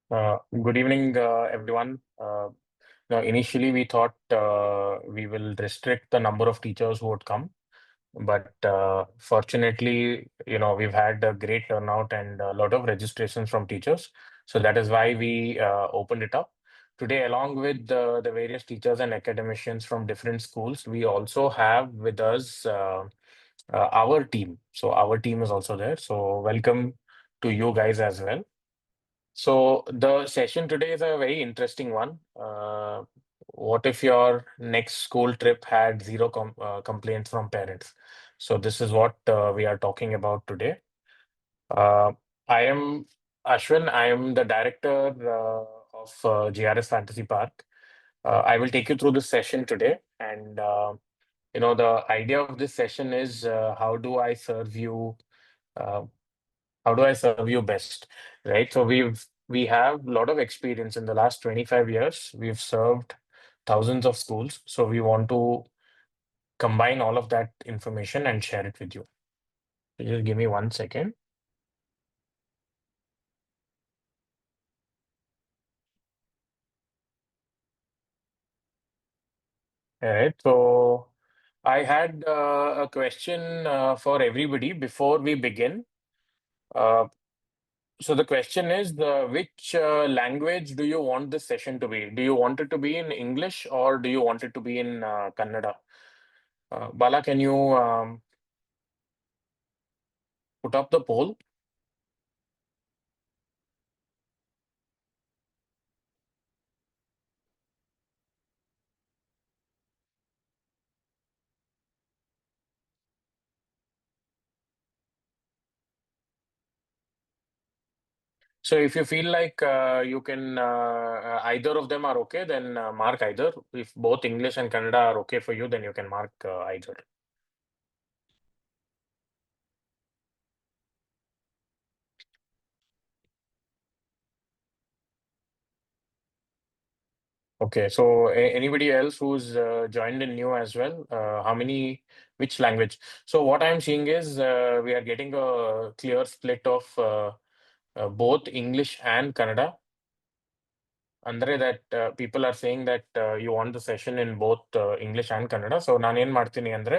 Good evening, everyone. Now, initially, we thought we will restrict the number of teachers who would come, but fortunately, we've had a great turnout and a lot of registrations from teachers. So that is why we opened it up. Today, along with the various teachers and academicians from different schools, we also have with us our team. So our team is also there. So welcome to you guys as well. So the session today is a very interesting one. What if your next school trip had zero complaints from parents? So this is what we are talking about today. Uh, I am Ashwin. I am the director of GRS Fantasy Park. I will take you through this session today, and the idea of this session is uh, how do I serve you best, right? So we have a lot of experience in the last 25 years. We've served thousands of schools, so we want to combine all of that information and share it with you. So just give me 1 second. All right. So I had a question for everybody before we begin. Uh, so the question is, which language do you want this session to be? Do you want it to be in English or do you want it to be in Kannada? Bala, can you put up the poll? So if you feel like you can either of them are okay, then mark either. If both English and Kannada are okay for you, then you can mark either. Okay. So anybody else who's joined in new as well? Which language? So what I'm seeing is we are getting a clear split of both English and Kannada. Andre, that people are saying that you want the session in both English and Kannada. So ನಾನು ಏನ್ ಮಾಡ್ತೀನಿ ಅಂದ್ರೆ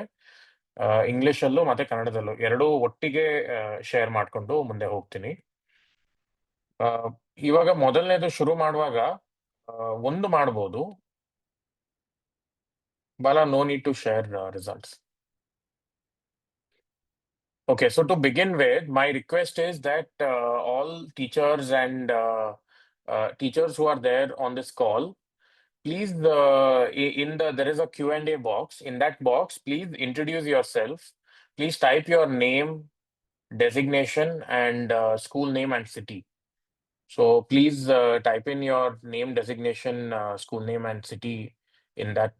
ಇಂಗ್ಲಿಷಲ್ಲೂ ಮತ್ತೆ ಕನ್ನಡದಲ್ಲೂ ಎರಡೂ ಒಟ್ಟಿಗೆ share ಮಾಡ್ಕೊಂಡು ಮುಂದೆ ಹೋಗ್ತೀನಿ. ಆ, ಇವಾಗ ಮೊದಲನೇದು ಶುರು ಮಾಡುವಾಗ ಒಂದು ಮಾಡ್ಬೋದು. Bala no need to share results. Okay, so to begin with, my request is that all teachers and teachers who are there on this call, please, in there is a Q&A box. In that box, please introduce yourself. Please type your name, designation, and school name and city. So please type in your name, designation, school name, and city in that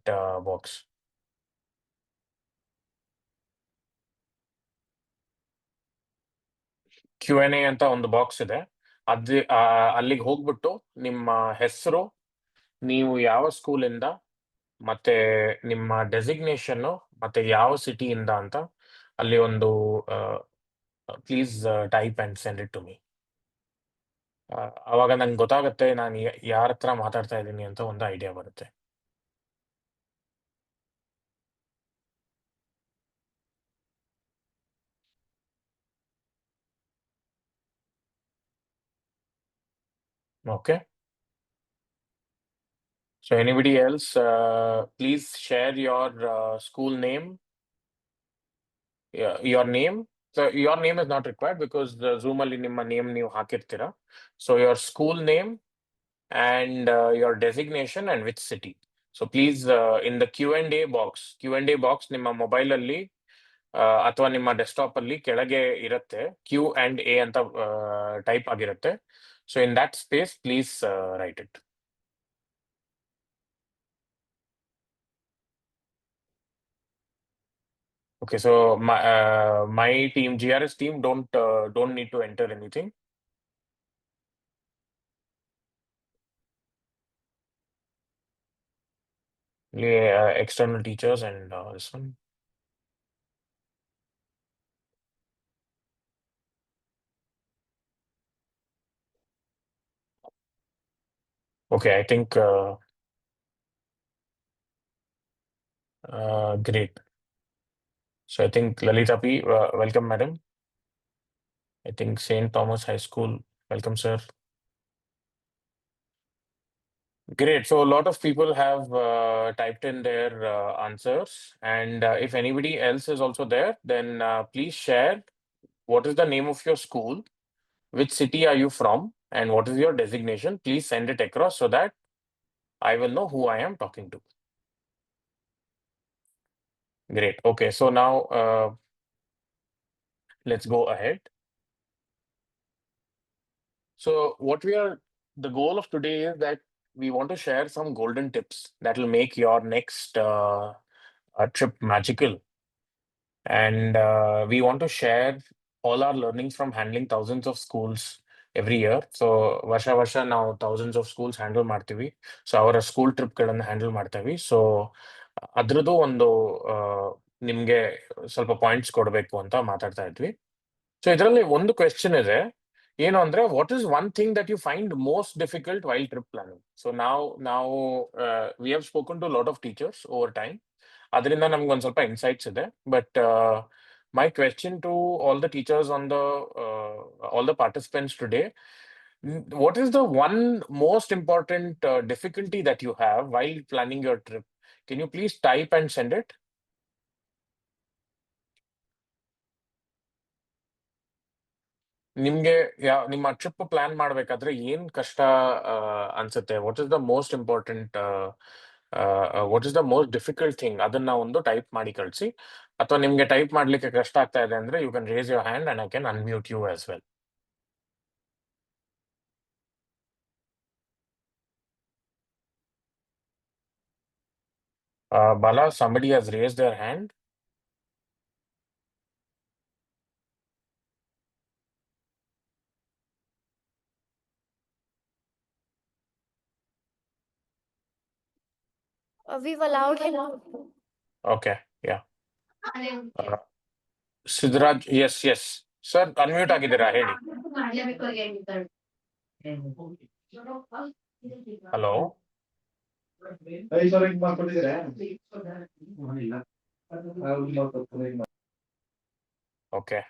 box. Q&A ಅಂತ ಒಂದು box ಇದೆ. ಅಲ್ಲಿಗೆ ಹೋಗ್ಬಿಟ್ಟು ನಿಮ್ಮ ಹೆಸರು, ನೀವು ಯಾವ ಸ್ಕೂಲಿಂದ, ಮತ್ತೆ ನಿಮ್ಮ ಡೆಸಿಗ್ನೇಷನ್ನು, ಮತ್ತೆ ಯಾವ ಸಿಟಿಯಿಂದ ಅಂತ ಅಲ್ಲಿ ಒಂದು please type and send it to me. ಅವಾಗ ನಂಗೆ ಗೊತ್ತಾಗುತ್ತೆ ನಾನು ಯಾರ ಹತ್ರ ಮಾತಾಡ್ತಾ ಇದ್ದೀನಿ ಅಂತ ಒಂದು ಐಡಿಯಾ ಬರುತ್ತೆ. Okay. So anybody else, please share your school name, your name. So your name is not required because the Zoom ಅಲ್ಲಿ ನಿಮ್ಮ ನೇಮ್ ನೀವು ಹಾಕಿರ್ತೀರಾ. So your school name and your designation and which city. So please in the Q&A box ನಿಮ್ಮ mobile ಅಲ್ಲಿ ಅಥವಾ ನಿಮ್ಮ desktop ಅಲ್ಲಿ ಕೆಳಗೆ ಇರುತ್ತೆ Q&A ಅಂತ ಟೈಪ್ ಆಗಿರುತ್ತೆ. So in that space, please write it. Okay, so my team, GRS team, don't need to enter anything. Yeah, external teachers and this one. Okay, I think great. So I think Lalita P, welcome, madam. I think St. Thomas High School, welcome, sir. Great. So a lot of people have typed in their answers, and if anybody else is also there, then please share what is the name of your school, which city are you from, and what is your designation. Please send it across so that I will know who I am talking to. Great. Okay. So now let's go ahead. So the goal of today is that we want to share some golden tips that will make your next trip magical. And we want to share all our learnings from handling thousands of schools every year. So ವರ್ಷ ನಾವು thousands of schools handle ಮಾಡ್ತೀವಿ. So ಅವರ school ಟ್ರಿಪ್ಗಳನ್ನು handle ಮಾಡ್ತೀವಿ. So ಅದ್ರದ್ದು ಒಂದು ನಿಮ್ಗೆ ಸ್ವಲ್ಪ points ಕೊಡಬೇಕು ಅಂತ ಮಾತಾಡ್ತಾ ಇದ್ವಿ. ಸೊ ಇದರಲ್ಲಿ ಒಂದು ಕ್ವೆಶ್ಚನ್ ಇದೆ. ಏನು ಅಂದ್ರೆ what is one thing that you find most difficult while trip planning? So ನಾವು we have spoken to lot of teachers over time. ಅದರಿಂದ ನಮ್ಗೆ ಒಂದ್ ಸ್ವಲ್ಪ ಇನ್ಸೈಟ್ಸ್ ಇದೆ. But my question to all the teachers on the all the participants today, what is the one most important difficulty that you have while planning your trip? Can you please type and send it? ನಿಮ್ಗೆ ನಿಮ್ಮ trip plan ಮಾಡ್ಬೇಕಾದ್ರೆ ಏನ್ ಕಷ್ಟ ಅನ್ಸುತ್ತೆ? What is the most important, what is the most difficult thing? ಅದನ್ನ ಒಂದು type ಮಾಡಿ ಕಳಿಸಿ. ಅಥವಾ ನಿಮ್ಗೆ ಟೈಪ್ ಮಾಡ್ಲಿಕ್ಕೆ ಕಷ್ಟ ಆಗ್ತಾ ಇದೆ ಅಂದ್ರೆ you can raise your hand and I can unmute you as well. Bala, somebody has raised their hand. We've allowed him. Okay, yeah. Siddharaj, yes. Sir unmute ಆಗಿದ್ದೀರಾ? ಹೇಳಿ. Hello. Okay,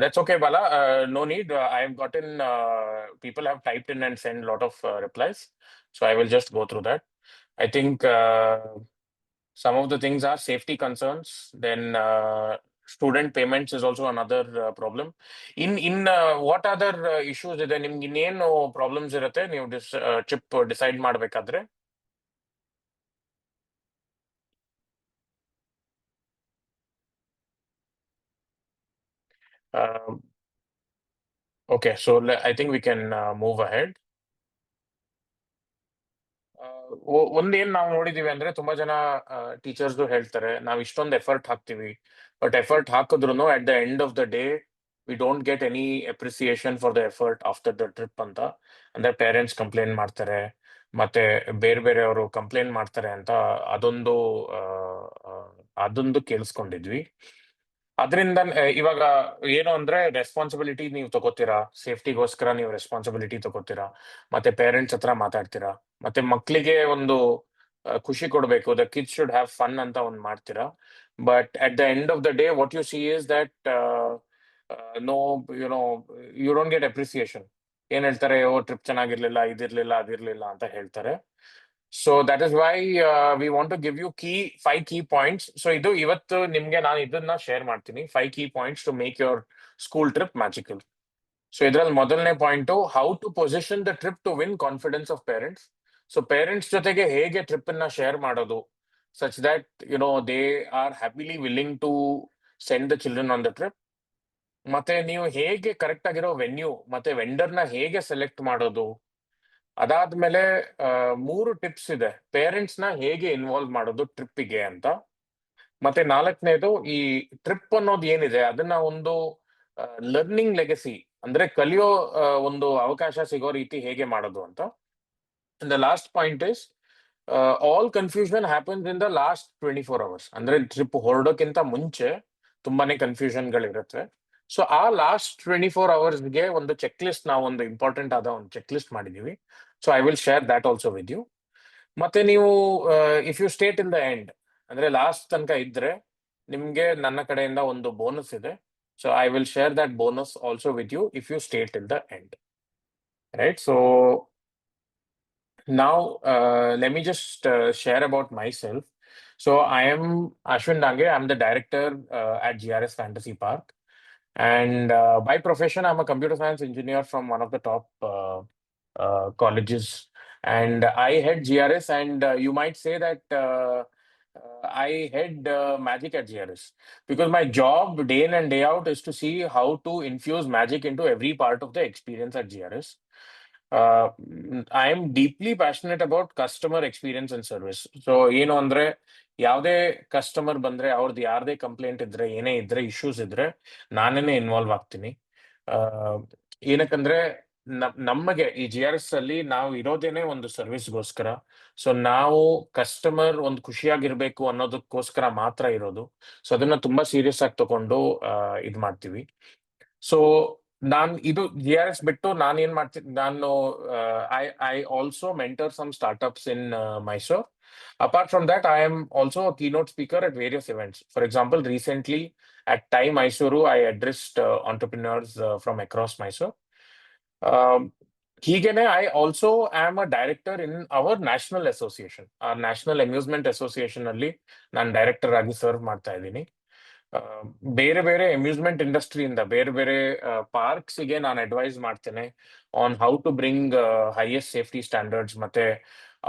that's okay, Bala. No need. I have gotten people have typed in and sent a lot of replies, so I will just go through that. I think some of the things are safety concerns. Then student payments is also another problem. In what other issues ಇದೆ ನಿಮ್ಗೆ? ಇನ್ನೇನು problems ಇರುತ್ತೆ ನೀವು trip decide ಮಾಡ್ಬೇಕಾದ್ರೆ? Okay, so I think we can move ahead. ಒಂದೇನ್ ನಾವು ನೋಡಿದೀವಿ ಅಂದ್ರೆ ತುಂಬಾ ಜನ ಟೀಚರ್ಸ್ ಹೇಳ್ತಾರೆ ನಾವ್ ಇಷ್ಟೊಂದು ಎಫರ್ಟ್ ಹಾಕ್ತಿವಿ, ಬಟ್ ಎಫರ್ಟ್ ಹಾಕಿದ್ರು at the end of the day we don't get any appreciation for the effort after the trip ಅಂತ. ಅಂದ್ರೆ ಪೇರೆಂಟ್ಸ್ ಕಂಪ್ಲೇಂಟ್ ಮಾಡ್ತಾರೆ, ಮತ್ತೆ ಬೇರೆ ಅವರು ಕಂಪ್ಲೇಂಟ್ ಮಾಡ್ತಾರೆ ಅಂತ ಅದೊಂದು ಕೇಳಿಸ್ಕೊಂಡಿದ್ವಿ. ಅದರಿಂದ ಇವಾಗ ಏನು ಅಂದ್ರೆ ರೆಸ್ಪಾನ್ಸಿಬಿಲಿಟಿ ನೀವು ತಗೋತೀರಾ, ಸೇಫ್ಟಿಗೋಸ್ಕರ ನೀವು ರೆಸ್ಪಾನ್ಸಿಬಿಲಿಟಿ ತಗೋತೀರಾ, ಮತ್ತೆ ಪೇರೆಂಟ್ಸ್ ಹತ್ರ ಮಾತಾಡ್ತೀರಾ, ಮತ್ತೆ ಮಕ್ಕಳಿಗೆ ಒಂದು ಖುಷಿ ಕೊಡ್ಬೇಕು, the kids should have fun ಅಂತ ಒಂದು ಮಾಡ್ತೀರಾ. But at the end of the day what you see is that no you don't get appreciation. ಏನ್ ಹೇಳ್ತಾರೆ, ಓ ಟ್ರಿಪ್ ಚೆನ್ನಾಗಿರ್ಲಿಲ್ಲ, ಇದಿರ್ಲಿಲ್ಲ ಅದಿರ್ಲಿಲ್ಲ ಅಂತ ಹೇಳ್ತಾರೆ. So that is why we want to give you 5 key points. ಸೊ ಇದು ಇವತ್ತು ನಿಮ್ಗೆ ನಾನು ಇದನ್ನ ಶೇರ್ ಮಾಡ್ತೀನಿ, 5 key points to make your school trip magical. So ಇದ್ರಲ್ಲಿ ಮೊದಲನೇ point, how to position the trip to win confidence of parents. So parents ಜೊತೆಗೆ ಹೇಗೆ ಟ್ರಿಪ್ ಅನ್ನ ಶೇರ್ ಮಾಡೋದು such that they are happily willing to send the children on the trip. ಮತ್ತೆ ನೀವು ಹೇಗೆ correct ಆಗಿರೋ ವೆನ್ಯೂ ಮತ್ತೆ ವೆಂಡರ್ನ ಹೇಗೆ ಸೆಲೆಕ್ಟ್ ಮಾಡೋದು. ಅದಾದ್ಮೇಲೆ 3 ಟಿಪ್ಸ್ ಇದೆ ಪೇರೆಂಟ್ಸ್ ನ ಹೇಗೆ ಇನ್ವಾಲ್ವ್ ಮಾಡೋದು ಟ್ರಿಪ್ಪಿಗೆ ಅಂತ. ಮತ್ತೆ 4ನೇದು, ಈ ಟ್ರಿಪ್ ಅನ್ನೋದು ಏನಿದೆ ಅದನ್ನ ಒಂದು ಲರ್ನಿಂಗ್ ಲೆಗಸಿ ಅಂದ್ರೆ ಕಲಿಯೋ ಒಂದು ಅವಕಾಶ ಸಿಗೋ ರೀತಿ ಹೇಗೆ ಮಾಡೋದು ಅಂತ. The last point is all confusion happens in the last 24 hours. ಅಂದ್ರೆ ಟ್ರಿಪ್ ಹೊರಡೋಕ್ಕಿಂತ ಮುಂಚೆ ತುಂಬಾನೇ ಕನ್ಫ್ಯೂಷನ್ಗಳಿರುತ್ತೆ. ಸೊ ಆ ಲಾಸ್ಟ್ 24 hours ಒಂದು ಚೆಕ್ ಲಿಸ್ಟ್ ನಾವು ಒಂದು ಇಂಪಾರ್ಟೆಂಟ್ ಆದ ಒಂದು ಚೆಕ್ ಲಿಸ್ಟ್ ಮಾಡಿದೀವಿ. So I will share that also with you. ಮತ್ತೆ ನೀವು if you stayed in the end, ಅಂದ್ರೆ ಲಾಸ್ಟ್ ತನಕ ಇದ್ರೆ ನಿಮ್ಗೆ ನನ್ನ ಕಡೆಯಿಂದ ಒಂದು ಬೋನಸ್ ಇದೆ. So I will share that bonus also with you if you stayed in the end. Right. So now let me just share about myself. So I am Ashwin Dange. I'm the director at GRS Fantasy Park. And by profession, I'm a computer science engineer from one of the top colleges. And I head GRS, and you might say that I head magic at GRS because my job day in and day out is to see how to infuse magic into every part of the experience at GRS. I am deeply passionate about customer experience and service. So, ಏನು ಅಂದ್ರೆ ಯಾವುದೇ customer ಬಂದ್ರೆ ಅವ್ರದ್ದು ಯಾರದೇ complaint ಇದ್ರೆ ಏನೇ ಇದ್ರೆ issues ಇದ್ರೆ ನಾನೇನೆ ಇನ್ವಾಲ್ವ್ ಆಗ್ತೀನಿ. ಏನಕ್ಕಂದ್ರೆ ನಮಗೆ ಈ GRS ಅಲ್ಲಿ ನಾವು ಇರೋದೇನೆ ಒಂದು ಸರ್ವಿಸ್ಗೋಸ್ಕರ. ಸೊ ನಾವು ಕಸ್ಟಮರ್ ಒಂದು ಖುಷಿಯಾಗಿರ್ಬೇಕು ಅನ್ನೋದಕ್ಕೋಸ್ಕರ ಮಾತ್ರ ಇರೋದು. ಸೊ ಅದನ್ನ ತುಂಬಾ ಸೀರಿಯಸ್ ಆಗಿ ತಗೊಂಡು ಇದ್ ಮಾಡ್ತೀವಿ. ಸೊ ನಾನ್ ಇದು GRS ಬಿಟ್ಟು ನಾನು ಏನ್ ಮಾಡ್ತೀನಿ, ನಾನು I also mentor some startups in Mysore. Apart from that, I am also a keynote speaker at various events. For example, recently at Time Mysuru, I addressed entrepreneurs from across Mysore. ಹೀಗೇನೆ I also am a director in our national association. Our National Amusement Association ಅಲ್ಲಿ ನಾನು director ಆಗಿ serve ಮಾಡ್ತಾ ಇದ್ದೀನಿ. ಬೇರೆ ಬೇರೆ amusement ಇಂಡಸ್ಟ್ರಿಯಿಂದ ಬೇರೆ ಬೇರೆ ಪಾರ್ಕ್ಸ್ಗೆ ನಾನು ಅಡ್ವೈಸ್ ಮಾಡ್ತೇನೆ on how to bring highest safety standards, ಮತ್ತೆ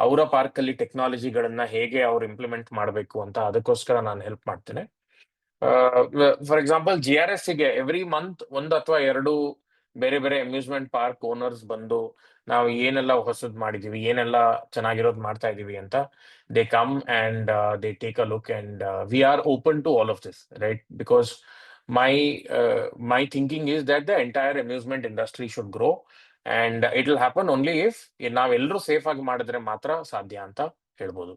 ಅವರ ಪಾರ್ಕ್ ಅಲ್ಲಿ ಟೆಕ್ನಾಲಜಿಗಳನ್ನ ಹೇಗೆ ಅವ್ರು ಇಂಪ್ಲಿಮೆಂಟ್ ಮಾಡಬೇಕು ಅಂತ ಅದಕ್ಕೋಸ್ಕರ ನಾನು ಹೆಲ್ಪ್ ಮಾಡ್ತೇನೆ. ಫಾರ್ ಎಕ್ಸಾಂಪಲ್ GRS ಗೆ ಎವ್ರಿ ಮಂತ್ ಒಂದು ಅಥವಾ ಎರಡು ಬೇರೆ ಬೇರೆ ಅಮ್ಯೂಸ್ಮೆಂಟ್ ಪಾರ್ಕ್ ಓನರ್ಸ್ ಬಂದು ನಾವು ಏನೆಲ್ಲ ಹೊಸದ್ ಮಾಡಿದೀವಿ, ಏನೆಲ್ಲ ಚೆನ್ನಾಗಿರೋದು ಮಾಡ್ತಾ ಇದೀವಿ ಅಂತ they come and they take a look, and we are open to all of this, right? Because my my thinking is that the entire amusement industry should grow, and it will happen only if ನಾವೆಲ್ಲರೂ safe ಆಗಿ ಮಾಡಿದ್ರೆ ಮಾತ್ರ ಸಾಧ್ಯ ಅಂತ ಹೇಳ್ಬೋದು.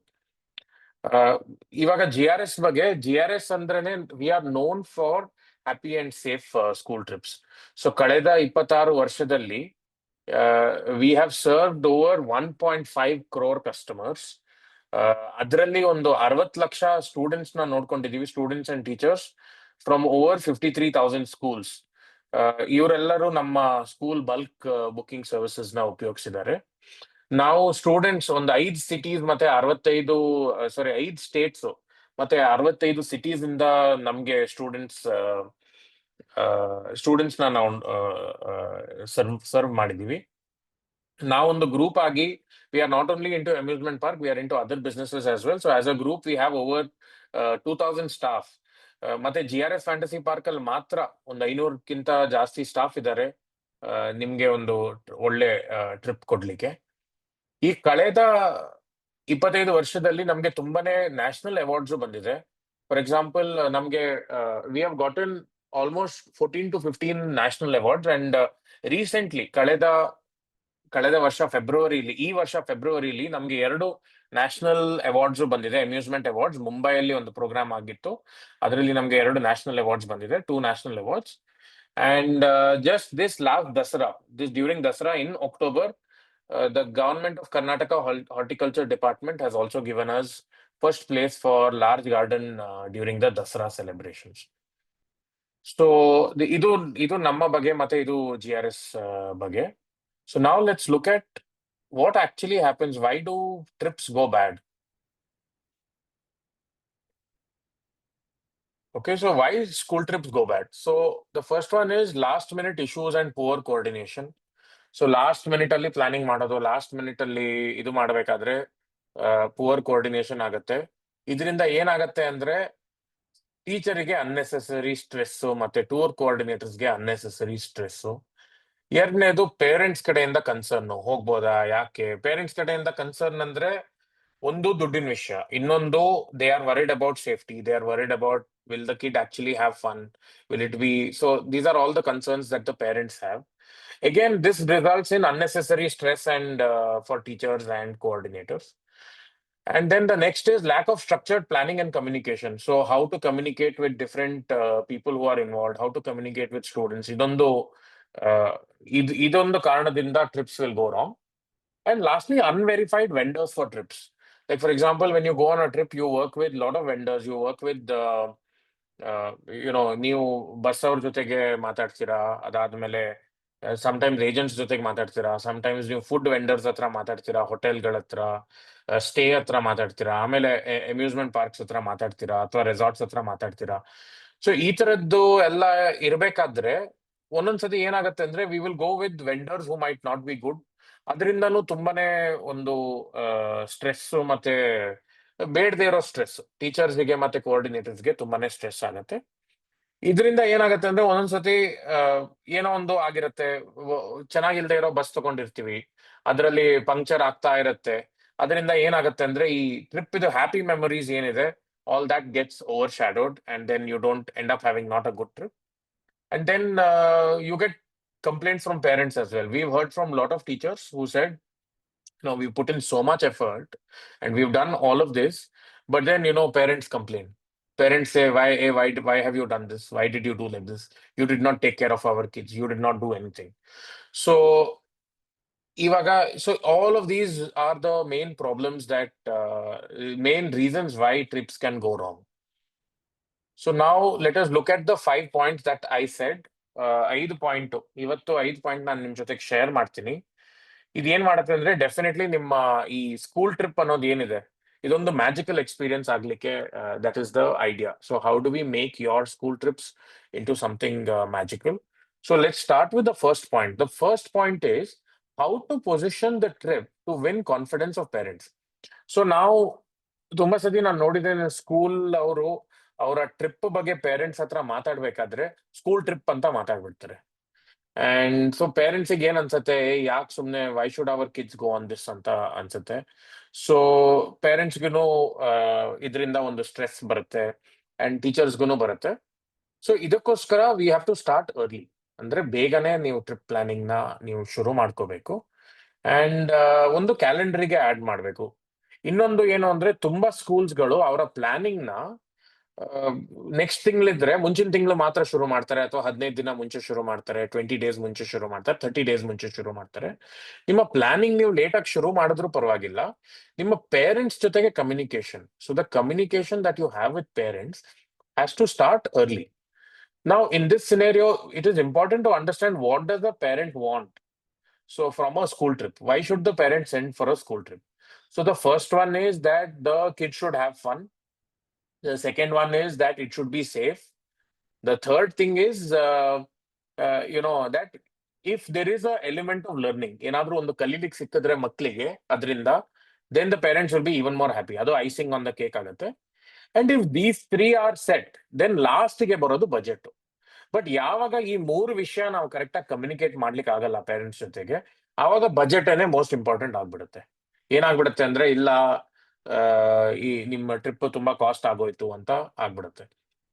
ಇವಾಗ GRS ಬಗ್ಗೆ, GRS ಅಂದ್ರೇನೆ we are known for happy and safe school trips. So ಕಳೆದ 26 ವರ್ಷದಲ್ಲಿ we have served over 1.5 crore customers. ಅದರಲ್ಲಿ ಒಂದು 60 ಲಕ್ಷ ಸ್ಟೂಡೆಂಟ್ಸ್ ನ ನೋಡ್ಕೊಂಡಿದೀವಿ, students and teachers from over 53,000 schools. ಇವರೆಲ್ಲರೂ ನಮ್ಮ ಸ್ಕೂಲ್ ಬಲ್ಕ್ ಬುಕಿಂಗ್ ಸರ್ವಿಸಸ್ ನ ಉಪಯೋಗಿಸಿದ್ದಾರೆ. ನಾವು ಸ್ಟೂಡೆಂಟ್ಸ್ ಒಂದು 5 ಸಿಟೀಸ್ ಮತ್ತೆ 5 ಸ್ಟೇಟ್ಸ್ ಮತ್ತೆ 65 ಸಿಟೀಸ್ ಇಂದ ನಮ್ಗೆ ಸ್ಟೂಡೆಂಟ್ಸ್ ನಾವು ಸರ್ವ್ ಮಾಡಿದೀವಿ. ನಾವೊಂದು ಗ್ರೂಪ್ ಆಗಿ we are not only into amusement park, we are into other businesses as well. So as a group we have over 2,000 staff. ಮತ್ತೆ GRS ಫ್ಯಾಂಟಸಿ ಪಾರ್ಕ್ ಅಲ್ಲಿ ಮಾತ್ರ ಒಂದು 500ಕ್ಕಿಂತ ಜಾಸ್ತಿ ಸ್ಟಾಫ್ ಇದ್ದಾರೆ ನಿಮ್ಗೆ ಒಂದು ಒಳ್ಳೆ ಟ್ರಿಪ್ ಕೊಡ್ಲಿಕ್ಕೆ. ಈ ಕಳೆದ 25 ವರ್ಷದಲ್ಲಿ ನಮ್ಗೆ ತುಂಬಾನೇ ನ್ಯಾಷನಲ್ ಅವಾರ್ಡ್ಸ್ ಬಂದಿದೆ. ಫಾರ್ ಎಕ್ಸಾಂಪಲ್ ನಮ್ಗೆ we have gotten almost 14 to 15 national awards. And recently ಕಳೆದ ವರ್ಷ ಈ ವರ್ಷ ಫೆಬ್ರವರಿಲಿ ನಮ್ಗೆ 2 ನ್ಯಾಷನಲ್ ಅವಾರ್ಡ್ಸ್ ಬಂದಿದೆ, ಅಮ್ಯೂಸ್ಮೆಂಟ್ ಅವಾರ್ಡ್ಸ್. ಮುಂಬೈಯಲ್ಲಿ ಒಂದು ಪ್ರೋಗ್ರಾಮ್ ಆಗಿತ್ತು, ಅದರಲ್ಲಿ ನಮ್ಗೆ 2 ನ್ಯಾಷನಲ್ ಅವಾರ್ಡ್ಸ್ ಬಂದಿದೆ, 2 national awards. And just during Dasara in October, the government of Karnataka Horticulture Department has also given us first place for large garden during the Dasara celebrations. So ಇದು ನಮ್ಮ ಬಗ್ಗೆ ಮತ್ತೆ ಇದು GRS ಬಗ್ಗೆ. So now let's look at what actually happens. Why do trips go bad? Okay, so why school trips go bad? So the first one is last minute issues and poor coordination. So last minute ಅಲ್ಲಿ planning ಮಾಡೋದು, last minute ಅಲ್ಲಿ ಇದು ಮಾಡ್ಬೇಕಾದ್ರೆ poor coordination ಆಗುತ್ತೆ. ಇದರಿಂದ ಏನಾಗತ್ತೆ ಅಂದ್ರೆ ಟೀಚರಿಗೆ unnecessary stress ಮತ್ತೆ ಟೂರ್ ಕೋಆರ್ಡಿನೇಟರ್ಸ್ಗೆ ಅನ್ನೆಸೆಸರಿ ಸ್ಟ್ರೆಸ್. ಎರಡನೇದು ಪೇರೆಂಟ್ಸ್ ಕಡೆಯಿಂದ ಕನ್ಸರ್ನ್, ಹೋಗ್ಬೋದಾ ಯಾಕೆ. ಪೇರೆಂಟ್ಸ್ ಕಡೆಯಿಂದ ಕನ್ಸರ್ನ್ ಅಂದ್ರೆ ಒಂದು ದುಡ್ಡಿನ ವಿಷಯ, ಇನ್ನೊಂದು they are worried about safety, they are worried about will the kid actually have fun, will it be. So these are all the concerns that the parents have. Again, this results in unnecessary stress and for teachers and coordinators. And then the next is lack of structured planning and communication. So how to communicate with different people who are involved, how to communicate with students. ಇದೊಂದು ಕಾರಣದಿಂದ trips will go wrong. And lastly, unverified vendors for trips. Like for example, when you go on a trip, you work with a lot of vendors. You work with ನೀವು bus ಅವ್ರ ಜೊತೆಗೆ ಮಾತಾಡ್ತೀರಾ, ಅದಾದ್ಮೇಲೆ sometimes agents ಜೊತೆಗೆ ಮಾತಾಡ್ತೀರಾ, sometimes ನೀವು food vendors ಹತ್ರ ಮಾತಾಡ್ತೀರಾ, ಹೋಟೆಲ್ಗಳ ಹತ್ರ ಸ್ಟೇ ಹತ್ರ ಮಾತಾಡ್ತೀರಾ, ಆಮೇಲೆ ಅಮ್ಯೂಸ್ಮೆಂಟ್ ಪಾರ್ಕ್ಸ್ ಹತ್ರ ಮಾತಾಡ್ತೀರಾ, ಅಥವಾ ರೆಸಾರ್ಟ್ಸ್ ಹತ್ರ ಮಾತಾಡ್ತೀರಾ. ಸೊ ಈ ತರದ್ದು ಎಲ್ಲ ಇರ್ಬೇಕಾದ್ರೆ ಒಂದೊಂದ್ಸತಿ ಏನಾಗತ್ತೆ ಅಂದ್ರೆ we will go with vendors who might not be good. ಅದರಿಂದನೂ ತುಂಬಾನೇ ಒಂದು ಸ್ಟ್ರೆಸ್ ಮತ್ತೆ ಬೇಡದೇ ಇರೋ ಸ್ಟ್ರೆಸ್ ಟೀಚರ್ಸ್ಗೆ ಮತ್ತೆ ಕೋಆರ್ಡಿನೇಟರ್ಸ್ಗೆ ತುಂಬಾನೇ ಸ್ಟ್ರೆಸ್ ಆಗುತ್ತೆ. ಇದರಿಂದ ಏನಾಗತ್ತೆ ಅಂದ್ರೆ ಒಂದೊಂದ್ಸತಿ ಏನೋ ಒಂದು ಆಗಿರತ್ತೆ, ಚೆನ್ನಾಗಿಲ್ದೇ ಇರೋ ಬಸ್ ತಗೊಂಡಿರ್ತೀವಿ, ಅದರಲ್ಲಿ ಪಂಕ್ಚರ್ ಆಗ್ತಾ ಇರತ್ತೆ. ಅದರಿಂದ ಏನಾಗತ್ತೆ ಅಂದ್ರೆ ಈ ಟ್ರಿಪ್ ಇದು ಹ್ಯಾಪಿ ಮೆಮೊರೀಸ್ ಏನಿದೆ, all that gets over shadowed and then you don't end up having not a good trip. And then you get complaints from parents as well. We've heard from a lot of teachers who said, no, we put in so much effort and we've done all of this, but then parents complain. Parents say, why have you done this? Why did you do like this? You did not take care of our kids. You did not do anything. So ivaga, so all of these are the main problems that main reasons why trips can go wrong. So now let us look at the 5 points that I said. 5 point ಇವತ್ತು 5 point ನಾನು ನಿಮ್ ಜೊತೆಗೆ share ಮಾಡ್ತೀನಿ. ಇದೇನ್ ಮಾಡತ್ತೆ ಅಂದ್ರೆ definitely ನಿಮ್ಮ ಈ ಸ್ಕೂಲ್ ಟ್ರಿಪ್ ಅನ್ನೋದು ಏನಿದೆ, ಇದೊಂದು ಮ್ಯಾಜಿಕಲ್ ಎಕ್ಸ್ಪೀರಿಯನ್ಸ್ ಆಗ್ಲಿಕ್ಕೆ that is the idea. So how do we make your school trips into something magical? So let start with the first point. The first point is how to position the trip to win confidence of parents. So ನಾವು ತುಂಬಾ ಸತಿ ನಾನು ನೋಡಿದ್ದೇನೆ, school ಅವರು ಅವರ trip ಬಗ್ಗೆ parents ಹತ್ರ ಮಾತಾಡ್ಬೇಕಾದ್ರೆ ಸ್ಕೂಲ್ ಟ್ರಿಪ್ ಅಂತ ಮಾತಾಡ್ಬಿಡ್ತಾರೆ. ಅಂಡ್ ಸೊ ಪೇರೆಂಟ್ಸ್ ಏನ್ ಅನ್ಸತ್ತೆ, ಯಾಕೆ ಸುಮ್ನೆ why should our kids go on this ಅಂತ ಅನ್ಸುತ್ತೆ. ಸೊ ಪೇರೆಂಟ್ಸ್ಗೂ ಇದರಿಂದ ಒಂದು ಸ್ಟ್ರೆಸ್ ಬರುತ್ತೆ ಅಂಡ್ ಟೀಚರ್ಸ್ಗೂ ಬರುತ್ತೆ. ಸೊ ಇದಕ್ಕೋಸ್ಕರ we have to start early. ಅಂದ್ರೆ ಬೇಗನೆ ನೀವು ಟ್ರಿಪ್ ಪ್ಲಾನಿಂಗ್ ನ ನೀವು ಶುರು ಮಾಡ್ಕೋಬೇಕು ಅಂಡ್ ಒಂದು ಕ್ಯಾಲೆಂಡರ್ಗೆ ಆಡ್ ಮಾಡ್ಬೇಕು. ಇನ್ನೊಂದು ಏನು ಅಂದ್ರೆ ತುಂಬಾ ಸ್ಕೂಲ್ಸ್ಗಳು ಅವರ ಪ್ಲಾನಿಂಗ್ ನ ನೆಕ್ಸ್ಟ್ ತಿಂಗಳಿದ್ರೆ ಮುಂಚಿನ ತಿಂಗಳು ಮಾತ್ರ ಶುರು ಮಾಡ್ತಾರೆ, ಅಥವಾ 15 ದಿನ ಮುಂಚೆ ಶುರು ಮಾಡ್ತಾರೆ, 20 ಡೇಸ್ ಮುಂಚೆ ಶುರು ಮಾಡ್ತಾರೆ, 30 ಡೇಸ್ ಮುಂಚೆ ಶುರು ಮಾಡ್ತಾರೆ. ನಿಮ್ಮ ಪ್ಲಾನಿಂಗ್ ನೀವು ಲೇಟ್ ಆಗಿ ಶುರು ಮಾಡಿದ್ರು ಪರವಾಗಿಲ್ಲ, ನಿಮ್ಮ ಪೇರೆಂಟ್ಸ್ ಜೊತೆಗೆ communication, so the communication that you have with parents has to start early. Now, in this scenario, it is important to understand what does the parent want. So from a school trip, why should the parent send for a school trip? So the first one is that the kid should have fun. The second one is that it should be safe. The third thing is, that if there is a element of learning, ಏನಾದ್ರೂ ಒಂದು ಕಲೀಲಿಕ್ಕೆ ಸಿಕ್ಕಿದ್ರೆ ಮಕ್ಕಳಿಗೆ ಅದರಿಂದ, then the parents will be even more happy. ಅದು icing on the cake ಆಗುತ್ತೆ. And if these 3 are set, then ಲಾಸ್ಟ್ಗೆ ಬರೋದು ಬಜೆಟ್. ಬಟ್ ಯಾವಾಗ ಈ 3 ವಿಷಯ ನಾವು ಕರೆಕ್ಟ್ ಆಗಿ ಕಮ್ಯುನಿಕೇಟ್ ಮಾಡ್ಲಿಕ್ಕೆ ಆಗಲ್ಲ ಪೇರೆಂಟ್ಸ್ ಜೊತೆಗೆ, ಆವಾಗ ಬಜೆಟ್ ಅನ್ನೇ ಮೋಸ್ಟ್ ಇಂಪಾರ್ಟೆಂಟ್ ಆಗ್ಬಿಡುತ್ತೆ. ಏನಾಗ್ಬಿಡುತ್ತೆ ಅಂದ್ರೆ, ಇಲ್ಲ ಈ ನಿಮ್ಮ ಟ್ರಿಪ್ ತುಂಬಾ ಕಾಸ್ಟ್ ಆಗೋಯ್ತು ಅಂತ ಆಗ್ಬಿಡುತ್ತೆ.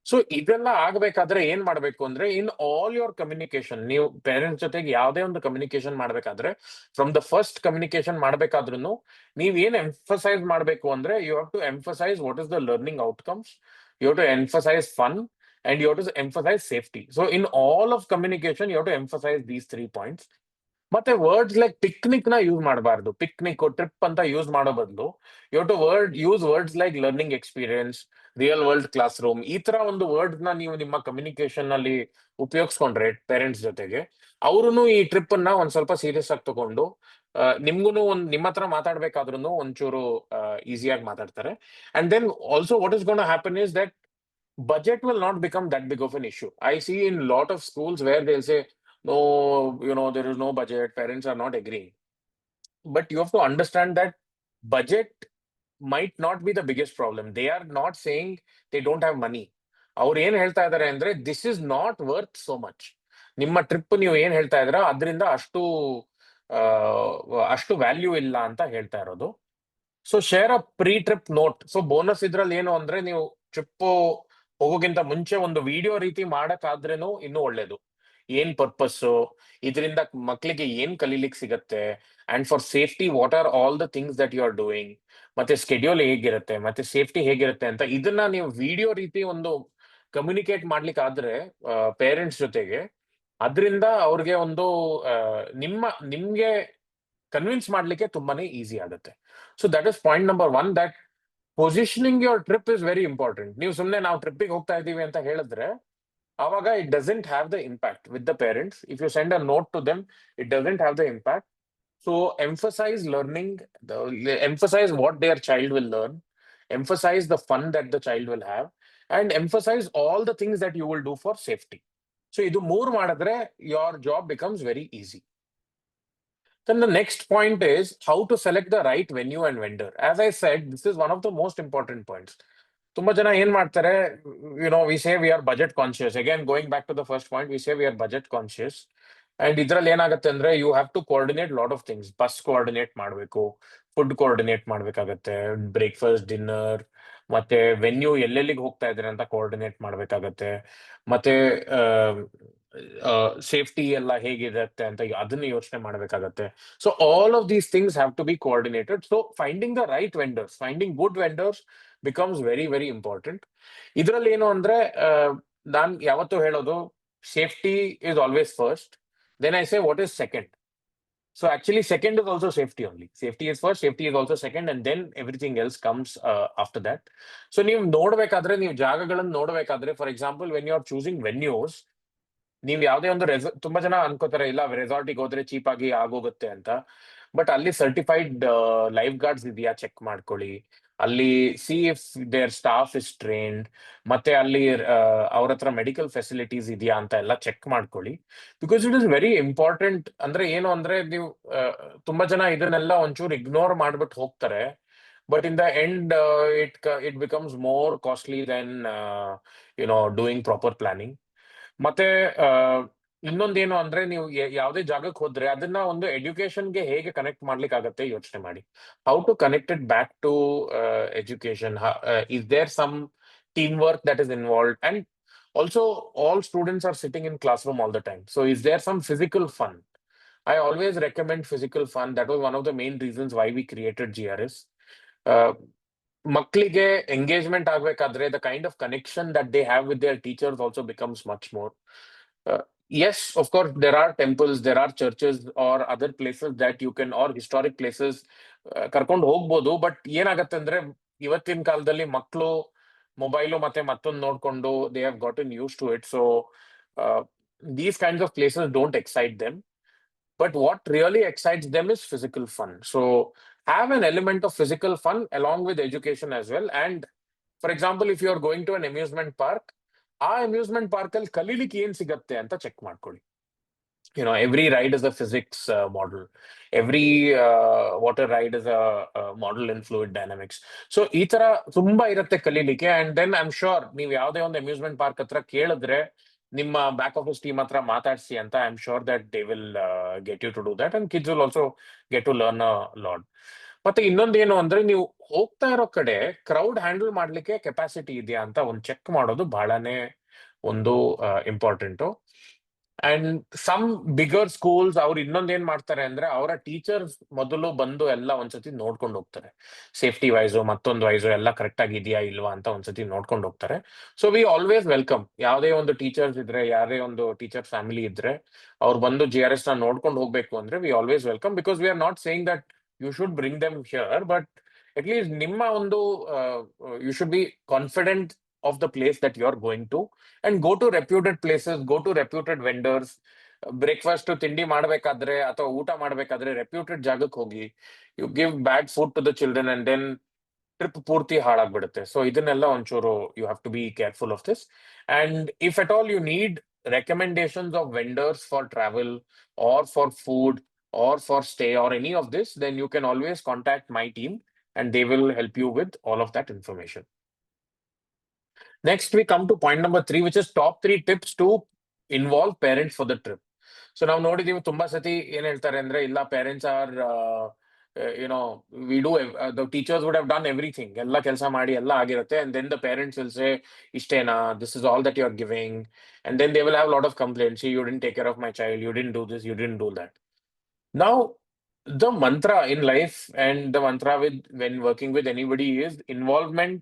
ಸೊ ಇದೆಲ್ಲ ಆಗ್ಬೇಕಾದ್ರೆ ಏನ್ ಮಾಡ್ಬೇಕು ಅಂದ್ರೆ, ಇನ್ ಆಲ್ ಯೋರ್ ಕಮ್ಯುನಿಕೇಶನ್, ನೀವು ಪೇರೆಂಟ್ಸ್ ಜೊತೆಗೆ ಯಾವುದೇ ಒಂದು ಕಮ್ಯುನಿಕೇಶನ್ ಮಾಡ್ಬೇಕಾದ್ರೆ, ಫ್ರಮ್ ದ ಫಸ್ಟ್ ಕಮ್ಯುನಿಕೇಶನ್ ಮಾಡ್ಬೇಕಾದ್ರೂ ನೀವ್ ಏನ್ ಎಂಫಸೈಸ್ ಮಾಡ್ಬೇಕು ಅಂದ್ರೆ, you have to emphasise what is the learning outcomes, you have to emphasise fun, and you have to emphasize safety. So in all of communication, you have to emphasize these 3 points. ಮತ್ತೆ words like picnic ನ use ಮಾಡಬಾರ್ದು. Picnic trip ಅಂತ use ಮಾಡೋ ಬದಲು you have to use words like learning experience, real world classroom, ಈ ತರ ಒಂದು words ನ ನೀವು ನಿಮ್ಮ ಕಮ್ಯುನಿಕೇಶನ್ ನಲ್ಲಿ ಉಪಯೋಗಿಸ್ಕೊಂಡ್ರೆ ಪೇರೆಂಟ್ಸ್ ಜೊತೆಗೆ, ಅವರು ಈ ಟ್ರಿಪ್ ಅನ್ನ ಒಂದ್ ಸ್ವಲ್ಪ ಸೀರಿಯಸ್ ಆಗಿ ತಗೊಂಡು ನಿಮ್ಗೂ ನಿಮ್ಮ ಹತ್ರ ಮಾತಾಡ್ಬೇಕಾದ್ರೂ ಒಂಚೂರು ಈಸಿಯಾಗಿ ಮಾತಾಡ್ತಾರೆ. And then also what is gonna happen is that budget will not become that big of an issue. I see in a lot of schools where they'll say, no, there is no budget, parents are not agreeing. But you have to understand that budget might not be the biggest problem. They are not saying they don't have money. ಅವ್ರು ಏನ್ ಹೇಳ್ತಾ ಇದಾರೆ ಅಂದ್ರೆ, this is not worth so much. ನಿಮ್ಮ trip ನೀವು ಏನ್ ಹೇಳ್ತಾ ಇದ್ರ ಅದರಿಂದ ಅಷ್ಟು ವ್ಯಾಲ್ಯೂ ಇಲ್ಲ ಅಂತ ಹೇಳ್ತಾ ಇರೋದು. So share a pre trip note. So bonus ಇದ್ರಲ್ಲಿ ಏನು ಅಂದ್ರೆ, ನೀವು ಟ್ರಿಪ್ ಹೋಗೋಕ್ಕಿಂತ ಮುಂಚೆ ಒಂದು ವಿಡಿಯೋ ರೀತಿ ಮಾಡಕ್ಕಾದ್ರೇನು ಇನ್ನೂ ಒಳ್ಳೇದು. ಏನ್ ಪರ್ಪಸ್ಸು, ಇದರಿಂದ ಮಕ್ಳಿಗೆ ಏನ್ ಕಲೀಲಿಕ್ಕೆ ಸಿಗತ್ತೆ, and for safety what are all the things that you are doing, ಮತ್ತೆ ಸ್ಕೆಡ್ಯೂಲ್ ಹೇಗಿರುತ್ತೆ, ಮತ್ತೆ ಸೇಫ್ಟಿ ಹೇಗಿರುತ್ತೆ ಅಂತ ಇದನ್ನ ನೀವು ವಿಡಿಯೋ ರೀತಿ ಒಂದು ಕಮ್ಯುನಿಕೇಟ್ ಮಾಡ್ಲಿಕ್ಕೆ ಆದ್ರೆ ಪೇರೆಂಟ್ಸ್ ಜೊತೆಗೆ, ಅದರಿಂದ ಅವ್ರಿಗೆ ಒಂದು ಆ, ನಿಮ್ಗೆ ಕನ್ವಿನ್ಸ್ ಮಾಡ್ಲಿಕ್ಕೆ ತುಂಬಾನೇ ಈಸಿ ಆಗುತ್ತೆ. So that is point number one, that positioning your trip is very important. ನೀವು ಸುಮ್ಮನೆ ನಾವು ಟ್ರಿಪ್ಪಿಗೆ ಹೋಗ್ತಾ ಇದೀವಿ ಅಂತ ಹೇಳಿದ್ರೆ ಆವಾಗ it doesn't have the impact with the parents. If you send a note to them, it doesn't have the impact. So emphasize learning, emphasize what their child will learn, emphasize the fun that the child will have, and emphasize all the things that you will do for safety. So idu more ಮಾಡಿದ್ರೆ your job becomes very easy. Then the next point is how to select the right venue and vendor. As I said, this is one of the most important points. ತುಂಬಾ ಜನ ಏನ್ ಮಾಡ್ತಾರೆ, we say we are budget conscious. Again going back to the first point, we say we are budget conscious. And ಇದ್ರಲ್ಲಿ ಏನಾಗುತ್ತೆ ಅಂದ್ರೆ you have to coordinate lot of things. Bus coordinate ಮಾಡಬೇಕು, food coordinate ಮಾಡ್ಬೇಕಾಗತ್ತೆ, breakfast, dinner, ಮತ್ತೆ venue ಎಲ್ಲೆಲ್ಲಿಗೆ ಹೋಗ್ತಾ ಇದ್ದಾರೆ ಅಂತ ಕೋಆರ್ಡಿನೇಟ್ ಮಾಡ್ಬೇಕಾಗತ್ತೆ, ಮತ್ತೆ ಸೇಫ್ಟಿ ಎಲ್ಲ ಹೇಗಿರುತ್ತೆ ಅಂತ ಅದನ್ನ ಯೋಚನೆ ಮಾಡ್ಬೇಕಾಗತ್ತೆ. So all of these things have to be coordinated. So finding the right vendors, finding good vendors becomes very very important. ಇದರಲ್ಲಿ ಏನು ಅಂದ್ರೆ ನಾನ್ ಯಾವತ್ತೂ ಹೇಳೋದು, safety is always first, then I say what is second. So actually, second is also safety only. Safety is first, safety is also second, and then everything else comes after that. So ನೀವು ನೋಡ್ಬೇಕಾದ್ರೆ, ನೀವು ಜಾಗಗಳನ್ನು ನೋಡ್ಬೇಕಾದ್ರೆ, for example when you are choosing venues, ನೀವು ಯಾವುದೇ ಒಂದು ತುಂಬಾ ಜನ ಅನ್ಕೋತಾರೆ ಇಲ್ಲ ರೆಸಾರ್ಟಿಗೆ ಹೋದ್ರೆ ಚೀಪ್ ಆಗಿ ಆಗೋಗುತ್ತೆ ಅಂತ. ಬಟ್ ಅಲ್ಲಿ ಸರ್ಟಿಫೈಡ್ ಲೈಫ್ ಗಾರ್ಡ್ಸ್ ಇದೆಯಾ ಚೆಕ್ ಮಾಡ್ಕೊಳ್ಳಿ. ಅಲ್ಲಿ see if their staff is trained, ಮತ್ತೆ ಅಲ್ಲಿ ಅವ್ರ ಹತ್ರ ಮೆಡಿಕಲ್ ಫೆಸಿಲಿಟೀಸ್ ಇದೆಯಾ ಅಂತ ಎಲ್ಲ ಚೆಕ್ ಮಾಡ್ಕೊಳ್ಳಿ. Because it is very important. ಅಂದ್ರೆ ಏನು ಅಂದ್ರೆ ನೀವು ತುಂಬಾ ಜನ ಇದನ್ನೆಲ್ಲ ಒಂಚೂರು ಇಗ್ನೋರ್ ಮಾಡ್ಬಿಟ್ಟು ಹೋಗ್ತಾರೆ. But in the end it becomes more costly than doing proper planning. ಮತ್ತೆ ಇನ್ನೊಂದೇನು ಅಂದ್ರೆ ನೀವು ಯಾವುದೇ ಜಾಗಕ್ಕೆ ಹೋದ್ರೆ ಅದನ್ನ ಒಂದು ಎಜುಕೇಶನ್ಗೆ ಹೇಗೆ ಕನೆಕ್ಟ್ ಮಾಡ್ಲಿಕ್ಕೆ ಆಗತ್ತೆ ಯೋಚನೆ ಮಾಡಿ. How to connect it back to education. Is there some team work that is involved? And also all students are sitting in classroom all the time. So is there some physical fun? I always recommend physical fun. That was one of the main reasons why we created GRS. ಮಕ್ಕಳಿಗೆ engagement ಆಗ್ಬೇಕಾದ್ರೆ the kind of connection that they have with their teachers also becomes much more. Yes, of course there are temples, there are churches or other places that you can, or historic places ಕರ್ಕೊಂಡು ಹೋಗ್ಬೋದು. But ಏನಾಗತ್ತೆ ಅಂದ್ರೆ ಇವತ್ತಿನ ಕಾಲದಲ್ಲಿ ಮಕ್ಕಳು mobile ಮತ್ತೆ ಮತ್ತೊಂದು ನೋಡ್ಕೊಂಡು they have gotten used to it. So these kinds of places don't excite them. But what really excites them is physical fun. So have an element of physical fun along with education as well. And for example, if you are going to an amusement park, ಆ amusement park ಅಲ್ಲಿ ಕಲೀಲಿಕ್ಕೆ ಏನ್ ಸಿಗತ್ತೆ ಅಂತ check ಮಾಡ್ಕೊಳ್ಳಿ. Every ride is a physics model. Every water ride is a model in fluid dynamics. So ಈ ತರ ತುಂಬಾ ಇರುತ್ತೆ ಕಲೀಲಿಕ್ಕೆ. And then I am sure ನೀವು ಯಾವುದೇ ಒಂದು ಅಮ್ಯೂಸ್ಮೆಂಟ್ ಪಾರ್ಕ್ ಹತ್ರ ಕೇಳಿದ್ರೆ ನಿಮ್ಮ ಬ್ಯಾಕ್ ಆಫೀಸ್ ಟೀಮ್ ಹತ್ರ ಮಾತಾಡ್ಸಿ ಅಂತ, I am sure that they will get you to do that, and kids will also get to learn a lot. ಮತ್ತೆ ಇನ್ನೊಂದೇನು ಅಂದ್ರೆ ನೀವು ಹೋಗ್ತಾ ಇರೋ ಕಡೆ ಕ್ರೌಡ್ ಹ್ಯಾಂಡಲ್ ಮಾಡ್ಲಿಕ್ಕೆ ಕೆಪಾಸಿಟಿ ಇದೆಯಾ ಅಂತ ಒಂದು ಚೆಕ್ ಮಾಡೋದು ಬಹಳನೇ ಒಂದು important. And some bigger schools ಅವ್ರು ಇನ್ನೊಂದೇನ್ ಮಾಡ್ತಾರೆ ಅಂದ್ರೆ ಅವರ ಟೀಚರ್ಸ್ ಮೊದಲು ಬಂದು ಎಲ್ಲ ಒಂದ್ಸತಿ ನೋಡ್ಕೊಂಡು ಹೋಗ್ತಾರೆ. ಸೇಫ್ಟಿ ವೈಸು ಮತ್ತೊಂದು ವೈಸು ಎಲ್ಲ ಕರೆಕ್ಟ್ ಆಗಿದೆಯಾ ಇಲ್ವಾ ಅಂತ ಒಂದ್ಸತಿ ನೋಡ್ಕೊಂಡು ಹೋಗ್ತಾರೆ. So we always welcome. ಯಾವುದೇ ಒಂದು ಟೀಚರ್ಸ್ ಇದ್ರೆ, ಯಾರೇ ಒಂದು ಟೀಚರ್ ಫ್ಯಾಮಿಲಿ ಇದ್ರೆ ಅವ್ರು ಬಂದು GRS ನ ನೋಡ್ಕೊಂಡು ಹೋಗ್ಬೇಕು ಅಂದ್ರೆ we always welcome. Because we are not saying that you should bring them here, but at least ನಿಮ್ಮ ಒಂದು you should be confident of the place that you are going to, and go to reputed places, go to reputed vendors. Breakfast ತಿಂಡಿ ಮಾಡ್ಬೇಕಾದ್ರೆ ಅಥವಾ ಊಟ ಮಾಡ್ಬೇಕಾದ್ರೆ reputed ಜಾಗಕ್ಕೆ ಹೋಗಿ. You give bad food to the children and then trip ಪೂರ್ತಿ ಹಾಳಾಗ್ಬಿಡುತ್ತೆ. So ಇದನ್ನೆಲ್ಲ ಒಂಚೂರು you have to be careful of this. And if at all you need recommendations of vendors for travel or for food or for stay or any of this, then you can always contact my team and they will help you with all of that information. Next, we come to point number 3, which is top 3 tips to involve parents for the trip. So ನಾವು ನೋಡಿದೀವಿ ತುಂಬಾ ಸತಿ ಏನ್ ಹೇಳ್ತಾರೆ ಅಂದ್ರೆ ಇಲ್ಲ parents are we do, the teachers would have done everything. Ella ಕೆಲಸ ಮಾಡಿ ಎಲ್ಲ ಆಗಿರುತ್ತೆ, and then the parents will say, ಇಷ್ಟೇನಾ, this is all that you're giving. And then they will have a lot of complaints. See, you didn't take care of my child, you didn't do this, you didn't do that. Now, the mantra in life and the mantra with when working with anybody is involvement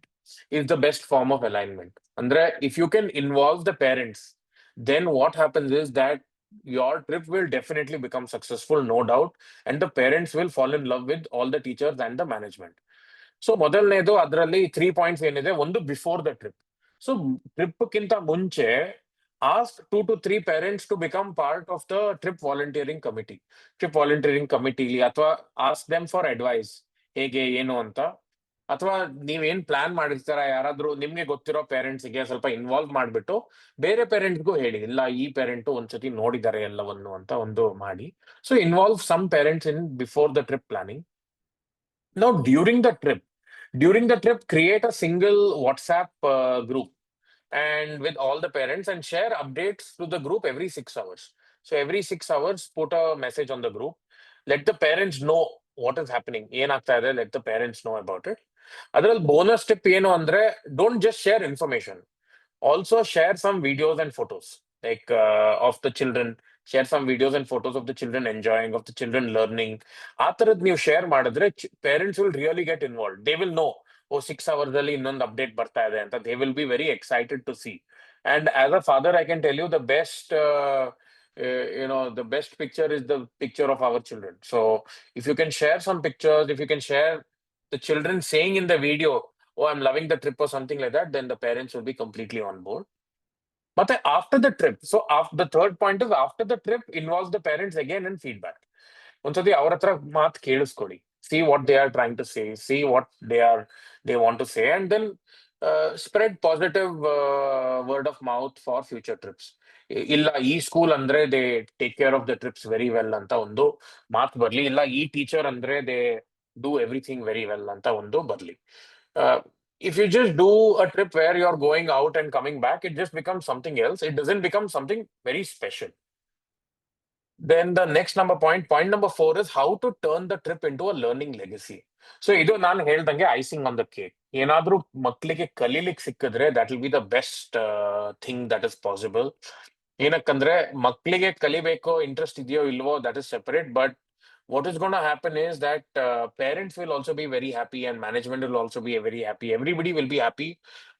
is the best form of alignment. Andre, if you can involve the parents, then what happens is that your trip will definitely become successful, no doubt, and the parents will fall in love with all the teachers and the management. So ಮೊದಲನೇದು ಅದರಲ್ಲಿ 3 points ಏನಿದೆ, ಒಂದು before the trip. So ಟ್ರಿಪ್ಗಿಂತ ಮುಂಚೆ ask 2 to 3 parents to become part of the trip volunteering committee. Trip volunteering ಕಮಿಟಿಲಿ ಅಥವಾ ask them for advice, ಹೇಗೆ ಏನು ಅಂತ. ಅಥವಾ ನೀವೇನ್ ಪ್ಲಾನ್ ಮಾಡಿರ್ತಾರ, ಯಾರಾದ್ರೂ ನಿಮ್ಗೆ ಗೊತ್ತಿರೋ ಪೇರೆಂಟ್ಸ್ಗೆ ಸ್ವಲ್ಪ ಇನ್ವಾಲ್ವ್ ಮಾಡ್ಬಿಟ್ಟು ಬೇರೆ ಪೇರೆಂಟ್ಸ್ಗೂ ಹೇಳಿ, ಇಲ್ಲ ಈ ಪೇರೆಂಟ್ ಒಂದ್ಸತಿ ನೋಡಿದ್ದಾರೆ ಎಲ್ಲವನ್ನು ಅಂತ ಒಂದು ಮಾಡಿ. So involve some parents in before the trip planning. Now, during the trip, create a single WhatsApp group and with all the parents, and share updates to the group every 6 hours. So every 6 hours, put a message on the group. Let the parents know what is happening. ಏನಾಗ್ತಾ ಇದೆ, let the parents know about it. ಅದರಲ್ಲಿ bonus tip ಏನು ಅಂದ್ರೆ, don't just share information. Also share some videos and photos, like of the children. Share some videos and photos of the children enjoying, of the children learning. ಆ ತರದ್ ನೀವು share ಮಾಡಿದ್ರೆ parents will really get involved. They will know, oh, 6 hours ಅಲ್ಲಿ ಇನ್ನೊಂದು update ಬರ್ತಾ ಇದೆ ಅಂತ. They will be very excited to see. And as a father, I can tell you the best, the best picture is the picture of our children. So if you can share some pictures, if you can share the children saying in the video, oh, I'm loving the trip or something like that, then the parents will be completely on board. But after the trip, so after the third point is, after the trip, involves the parents again in feedback. ಒಂದ್ಸತಿ ಅವ್ರ ಹತ್ರ ಮಾತು ಕೇಳಿಸ್ಕೊಡಿ. See what they are trying to say, see what they want to say, and then spread positive word of mouth for future trips. ಇಲ್ಲ ಈ school ಅಂದ್ರೆ they take care of the trips very well ಅಂತ ಒಂದು ಮಾತು ಬರ್ಲಿ. ಇಲ್ಲ ಈ teacher ಅಂದ್ರೆ they do everything very well ಅಂತ ಒಂದು ಬರ್ಲಿ. If you just do a trip where you're going out and coming back, it just becomes something else. It doesn't become something very special. Then the next point number 4 is how to turn the trip into a learning legacy. So ಇದು ನಾನು ಹೇಳ್ದಂಗೆ icing on the cake. ಏನಾದ್ರೂ ಮಕ್ಕಳಿಗೆ ಕಲೀಲಿಕ್ಕೆ ಸಿಕ್ಕಿದ್ರೆ that will be the best thing that is possible. ಏನಕ್ಕಂದ್ರೆ ಮಕ್ಕಳಿಗೆ ಕಲಿಬೇಕು interest ಇದೆಯೋ ಇಲ್ವೋ, that is separate, but what is going to happen is that parents will also be very happy and management will also be very happy. Everybody will be happy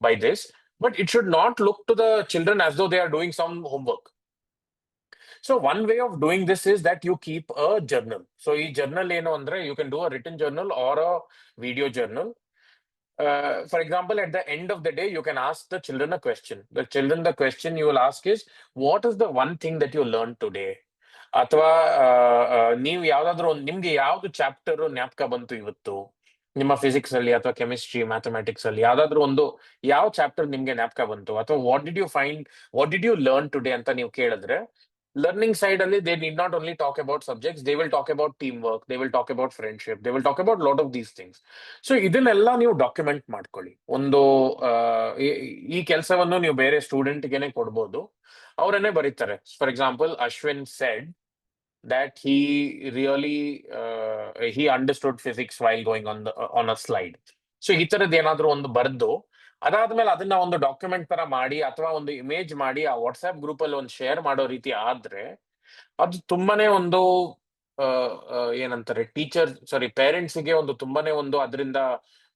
by this, but it should not look to the children as though they are doing some homework. So one way of doing this is that you keep a journal. So ಈ journal ಏನು ಅಂದ್ರೆ, you can do a written journal or a video journal. For example, at the end of the day, you can ask the children a question. The question you will ask is, what is the one thing that you learned today? ಅಥವಾ ನೀವು ಯಾವ್ದಾದ್ರು ಒಂದು, ನಿಮ್ಗೆ ಯಾವ್ದು chapter ಜ್ಞಾಪಕ ಬಂತು ಇವತ್ತು ನಿಮ್ಮ ಫಿಸಿಕ್ಸ್ ಅಲ್ಲಿ ಅಥವಾ ಕೆಮಿಸ್ಟ್ರಿ ಮ್ಯಾಥಮೆಟಿಕ್ಸ್ ಅಲ್ಲಿ, ಯಾವ್ದಾದ್ರು ಒಂದು ಯಾವ ಚಾಪ್ಟರ್ ನಿಮ್ಗೆ ಜ್ಞಾಪಕ ಬಂತು, ಅಥವಾ what did you learn today ಅಂತ ನೀವು ಕೇಳಿದ್ರೆ, ಲರ್ನಿಂಗ್ ಸೈಡ್ ಅಲ್ಲಿ they need not only talk about subjects, they will talk about team work, they will talk about friendship, they will talk about lot of these things. So ಇದನ್ನೆಲ್ಲ ನೀವು document ಮಾಡ್ಕೊಳ್ಳಿ. ಒಂದು ಈ ಕೆಲಸವನ್ನು ನೀವು ಬೇರೆ ಸ್ಟೂಡೆಂಟ್ಗೆನೆ ಕೊಡ್ಬೋದು, ಅವರನ್ನೇ ಬರೀತಾರೆ. For example, Ashwin shed that he really he understood physics while going on a slide. So ಈ ತರದ್ ಏನಾದ್ರು ಒಂದು ಬರ್ದು, ಅದಾದ್ಮೇಲೆ ಅದನ್ನ ಒಂದು ಡಾಕ್ಯುಮೆಂಟ್ ತರ ಮಾಡಿ ಅಥವಾ ಒಂದು ಇಮೇಜ್ ಮಾಡಿ ಆ ವಾಟ್ಸ್ಆಪ್ ಗ್ರೂಪ್ ಅಲ್ಲಿ ಒಂದು ಶೇರ್ ಮಾಡೋ ರೀತಿ ಆದ್ರೆ, ಅದು ತುಂಬಾನೇ ಒಂದು ಏನಂತಾರೆ, ಪೇರೆಂಟ್ಸ್ಗೆ ಒಂದು ತುಂಬಾನೇ ಒಂದು ಅದರಿಂದ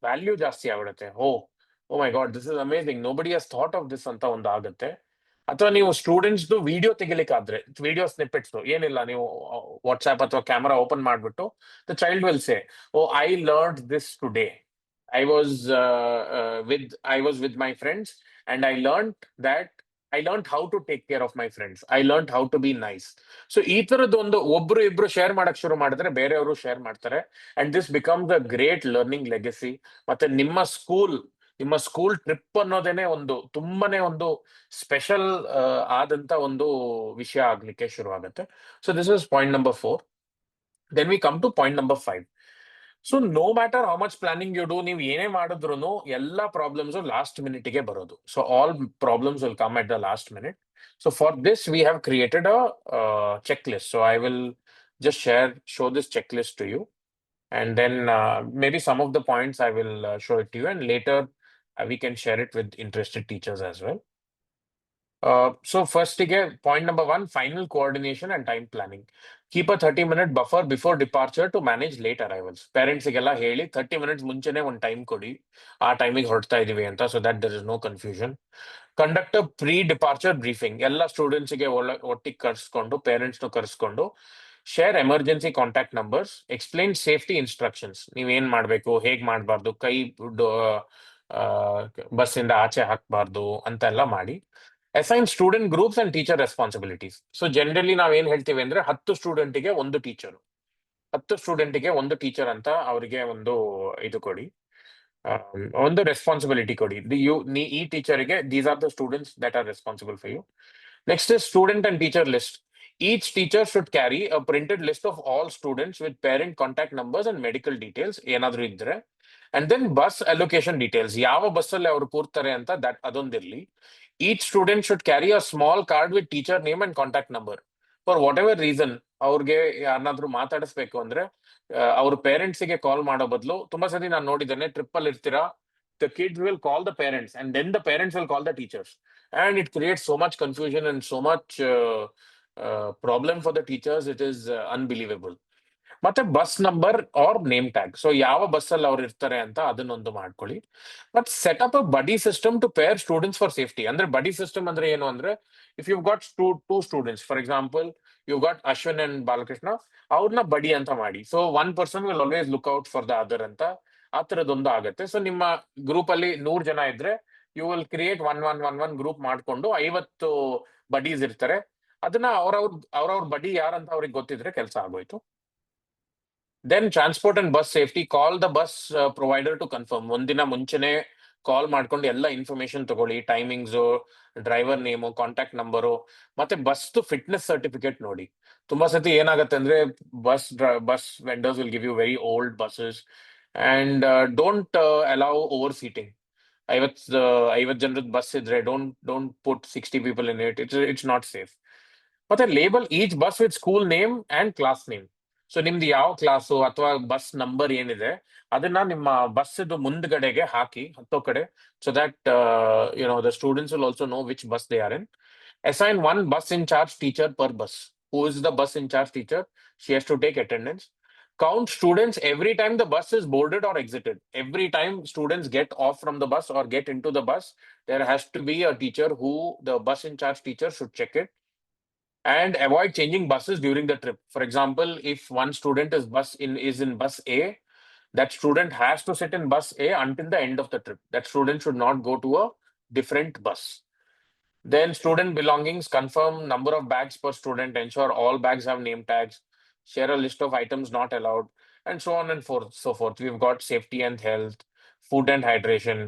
ವ್ಯಾಲ್ಯೂ ಜಾಸ್ತಿ ಆಗ್ಬಿಡುತ್ತೆ. Oh my God, this is amazing, nobody has thought of this ಅಂತ ಒಂದು ಆಗುತ್ತೆ. ಅಥವಾ ನೀವು ಸ್ಟೂಡೆಂಟ್ಸ್ ವಿಡಿಯೋ ತೆಗಿಲಿಕ್ಕಾದ್ರೆ, ವಿಡಿಯೋ ಸ್ನಿಪ್ಪೆಟ್ಸ್ ಏನಿಲ್ಲ, ನೀವು ವಾಟ್ಸ್ಆಪ್ ಅಥವಾ ಕ್ಯಾಮರಾ ಓಪನ್ ಮಾಡ್ಬಿಟ್ಟು the child will say, oh I learned this today, I was with my friends and I learned how to take care of my friends. I learned how to be nice. So ಈ ತರದ್ದು ಒಂದು ಒಬ್ರು ಇಬ್ರು share ಮಾಡಕ್ ಶುರು ಮಾಡಿದ್ರೆ ಬೇರೆಯವರು share ಮಾಡ್ತಾರೆ, and this becomes a great learning legacy. ಮತ್ತೆ ನಿಮ್ಮ ಸ್ಕೂಲ್ ಟ್ರಿಪ್ ಅನ್ನೋದೇನೆ ಒಂದು ತುಂಬಾನೇ ಒಂದು ಸ್ಪೆಷಲ್ ಆದಂತ ಒಂದು ವಿಷಯ ಆಗ್ಲಿಕ್ಕೆ ಶುರು ಆಗುತ್ತೆ. So this is point number 4. Then we come to point number 5. So no matter how much planning you do, ನೀವು ಏನೇ ಮಾಡಿದ್ರು ಎಲ್ಲಾ ಪ್ರಾಬ್ಲಮ್ಸ್ ಲಾಸ್ಟ್ ಮಿನಿಟ್ಗೆ ಬರೋದು. So all problems will come at the last minute. So for this we have created a checklist. So I will just show this checklist to you. And then maybe some of the points I will show it to you, and later we can share it with interested teachers as well. So first, again, point number one, final coordination and time planning. Keep a 30-minute buffer before departure to manage late arrivals. Parents ಗೆಲ್ಲ ಹೇಳಿ 30 minutes ಮುಂಚೆನೆ ಒಂದು time ಕೊಡಿ. ಆ ಟೈಮಿಗೆ ಹೊರಡ್ತಾ ಇದೀವಿ ಅಂತ, so that there is no confusion. Conduct a pre-departure briefing. ಎಲ್ಲ ಸ್ಟೂಡೆಂಟ್ಸ್ಗೆ ಒಟ್ಟಿಗೆ ಕರ್ಸ್ಕೊಂಡು, ಪೇರೆಂಟ್ಸ್ನು ಕರ್ಸ್ಕೊಂಡು, share emergency contact numbers, explain safety instructions. ನೀವೇನ್ ಮಾಡಬೇಕು, ಹೇಗ್ ಮಾಡಬಾರ್ದು, ಕೈ ಬಸ್ಸಿಂದ ಆಚೆ ಹಾಕಬಾರ್ದು ಅಂತ ಎಲ್ಲ ಮಾಡಿ. Assign student groups and teacher responsibilities. So generally ನಾವ್ ಏನ್ ಹೇಳ್ತೀವಿ ಅಂದ್ರೆ 10 ಸ್ಟೂಡೆಂಟಿಗೆ ಒಂದು ಟೀಚರ್, 10 ಸ್ಟೂಡೆಂಟಿಗೆ ಒಂದು ಟೀಚರ್ ಅಂತ ಅವರಿಗೆ ಒಂದು ಇದು ಕೊಡಿ, ಒಂದು ರೆಸ್ಪಾನ್ಸಿಬಿಲಿಟಿ ಕೊಡಿ. ಈ ಟೀಚರ್ಗೆ these are the students that are responsible for you. Next is student and teacher list. Each teacher should carry a printed list of all students with parent contact numbers and medical details ಏನಾದ್ರೂ ಇದ್ರೆ. And then bus allocation details. ಯಾವ ಬಸ್ಸಲ್ಲಿ ಅವ್ರು ಕೂರ್ತಾರೆ ಅಂತ ಅದೊಂದಿರ್ಲಿ. Each student should carry a small card with teacher name and contact number. For whatever reason, ಅವ್ರಿಗೆ ಯಾರನ್ನಾದ್ರೂ ಮಾತಾಡಿಸ್ಬೇಕು ಅಂದ್ರೆ ಅವ್ರ ಪೇರೆಂಟ್ಸ್ಗೆ ಕಾಲ್ ಮಾಡೋ ಬದಲು, ತುಂಬಾ ಸತಿ ನಾನು ನೋಡಿದ್ದೇನೆ, ಟ್ರಿಪ್ ಅಲ್ಲಿ ಇರ್ತೀರಾ, the kids will call the parents and then the parents will call the teachers, and it creates so much confusion and so much problem for the teachers. It is unbelievable. ಮತ್ತೆ bus number or name tag. So ಯಾವ bus ಅಲ್ಲಿ ಅವ್ರು ಇರ್ತಾರೆ ಅಂತ ಅದನ್ನೊಂದು ಮಾಡ್ಕೊಳ್ಳಿ. ಮತ್ತೆ set up a buddy system to pair students for safety. ಅಂದ್ರೆ ಬಡಿ ಸಿಸ್ಟಮ್ ಅಂದ್ರೆ ಏನು ಅಂದ್ರೆ, if you got two students, for example you got Ashwin and Balakrishna, ಅವ್ರನ್ನ ಬಡಿ ಅಂತ ಮಾಡಿ. So one person will always look out for the other ಅಂತ ಆ ತರದೊಂದು ಆಗುತ್ತೆ. ಸೊ ನಿಮ್ಮ ಗ್ರೂಪ್ ಅಲ್ಲಿ 100 ಜನ ಇದ್ರೆ you will create one group ಮಾಡ್ಕೊಂಡು 50 ಬಡೀಸ್ ಇರ್ತಾರೆ. ಅದನ್ನ ಅವ್ರವ್ರ ಬಡಿ ಯಾರಂತ ಅವ್ರಿಗೆ ಗೊತ್ತಿದ್ರೆ ಕೆಲಸ ಆಗೋಯ್ತು. Then transport and bus safety. Call the bus provider to confirm. ಒಂದಿನ ಮುಂಚೆನೆ ಕಾಲ್ ಮಾಡ್ಕೊಂಡು ಎಲ್ಲ ಇನ್ಫಾರ್ಮೇಶನ್ ತಗೊಳ್ಳಿ, timings, driver name, contact number, ಮತ್ತೆ ಬಸ್ ಫಿಟ್ನೆಸ್ ಸರ್ಟಿಫಿಕೇಟ್ ನೋಡಿ. ತುಂಬಾ ಸತಿ ಏನಾಗುತ್ತೆ ಅಂದ್ರೆ, bus vendors will give you very old buses and don't allow over seating. 50 ಜನರದ ಬಸ್ ಇದ್ರೆ don't put 60 people in it's not safe. ಮತ್ತೆ label each bus with school name and class name. So ನಿಮ್ದು ಯಾವ class ಅಥವಾ bus number ಏನಿದೆ ಅದನ್ನ ನಿಮ್ಮ bus ಮುಂದ್ಗಡೆಗೆ ಹಾಕಿ ಹತ್ತೋ ಕಡೆ, so that the students will also know which bus they are in. Assign one bus in charge teacher per bus. Who is the bus in charge teacher? She has to take attendance. Count students every time the bus is boarded or exited. Every time students get off from the bus or get into the bus, there has to be a teacher who the bus in charge teacher should check it. And avoid changing buses during the trip. For example, if one student is in bus A, that student has to sit in bus A until the end of the trip. That student should not go to a different bus. Then student belongings, confirm number of bags per student, ensure all bags have name tags, share a list of items not allowed, and so on and so forth. We've got safety and health, food and hydration,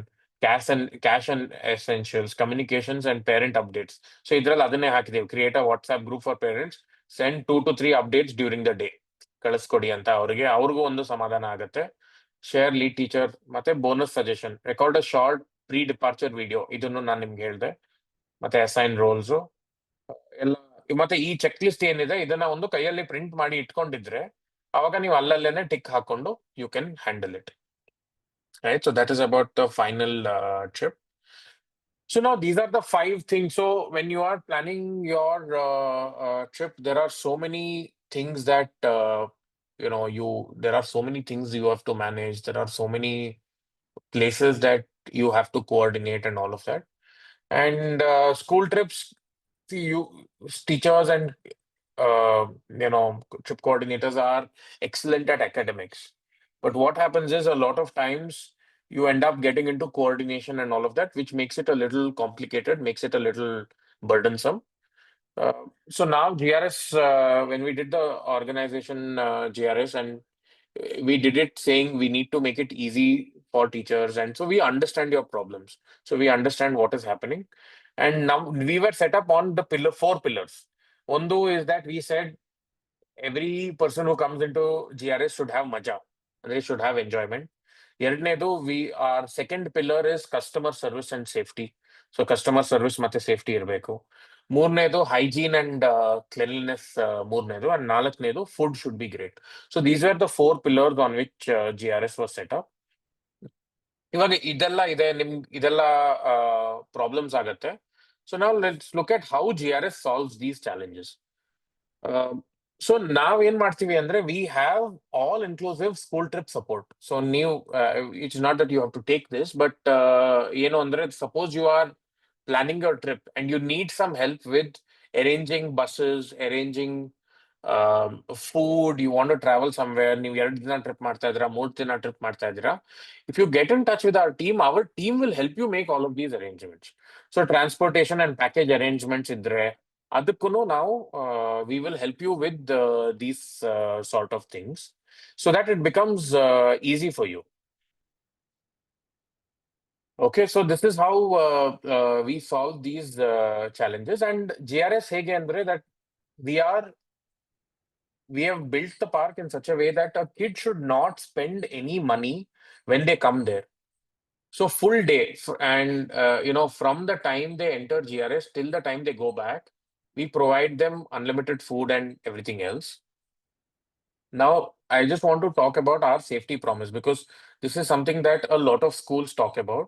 cash and essentials, communications, and parent updates. So idral adane hakideve, create a WhatsApp group for parents, send 2 to 3 updates during the day. ಕಳಿಸ್ಕೊಡಿ ಅಂತ ಅವ್ರಿಗೂ ಒಂದು ಸಮಾಧಾನ ಆಗುತ್ತೆ. Share lead teacher. ಮತ್ತೆ bonus suggestion, record a short pre departure video. ಇದನ್ನು ನಾನು ನಿಮ್ಗೆ ಹೇಳಿದೆ. ಮತ್ತೆ ಅಸೈನ್ ರೋಲ್ಸ್ ಎಲ್ಲ. ಮತ್ತೆ ಈ ಚೆಕ್ ಲಿಸ್ಟ್ ಏನಿದೆ ಇದನ್ನ ಒಂದು ಕೈಯಲ್ಲಿ ಪ್ರಿಂಟ್ ಮಾಡಿ ಇಟ್ಕೊಂಡಿದ್ರೆ ಅವಾಗ ನೀವು ಅಲ್ಲಲ್ಲೇನೆ ಟಿಕ್ ಹಾಕೊಂಡು you can handle it. Right, so that is about the final trip. So now these are the 5 things. So when you are planning your trip, there are so many things that there are so many things you have to manage. There are so many places that you have to coordinate and all of that. And school trips, see, teachers and trip coordinators are excellent at academics. But what happens is a lot of times you end up getting into coordination and all of that, which makes it a little complicated, makes it a little burdensome. So now GRS, when we did the organization GRS, and we did it saying we need to make it easy for teachers, and so we understand your problems, so we understand what is happening. And now we were set up on the 4 pillars. One is that we said every person who comes into GRS should have maja, they should have enjoyment. ಎರಡನೇದು, our second pillar is customer service and safety. So customer service ಮತ್ತೆ safety ಇರಬೇಕು. ಮೂರನೇದು hygiene and cleanliness, ಮೂರನೇದು, and ನಾಲ್ಕನೇದು food should be great. So these are the four pillars on which GRS was set up. ಇವಾಗ ಇದೆಲ್ಲ ಇದೆ, ಇದೆಲ್ಲ problems ಆಗತ್ತೆ. ಸೊ ನಾವು let's look at how GRS solves these challenges. So ನಾವ್ ಏನ್ ಮಾಡ್ತೀವಿ ಅಂದ್ರೆ we have all inclusive school trip support. So ನೀವು it's not that you have to take this, but ಏನು ಅಂದ್ರೆ suppose you R planning your trip and you need some help with arranging buses, arranging food, you want to travel somewhere, ನೀವು 2 ದಿನ trip ಮಾಡ್ತಾ ಇದ್ದೀರಾ, 3 ದಿನ trip ಮಾಡ್ತಾ ಇದ್ದೀರಾ, if you get in touch with our team will help you make all of these arrangements. So transportation and package arrangements ಇದ್ರೆ ಅದಕ್ಕೂ ನಾವು we will help you with these sort of things so that it becomes easy for you. Okay, so this is how we solve these challenges. And GRS ಹೇಗೆ ಅಂದ್ರೆ that we are we have built the park in such a way that a kid should not spend any money when they come there. So full day, and from the time they enter GRS till the time they go back, we provide them unlimited food and everything else. Now, I just want to talk about our safety promise because this is something that a lot of schools talk about.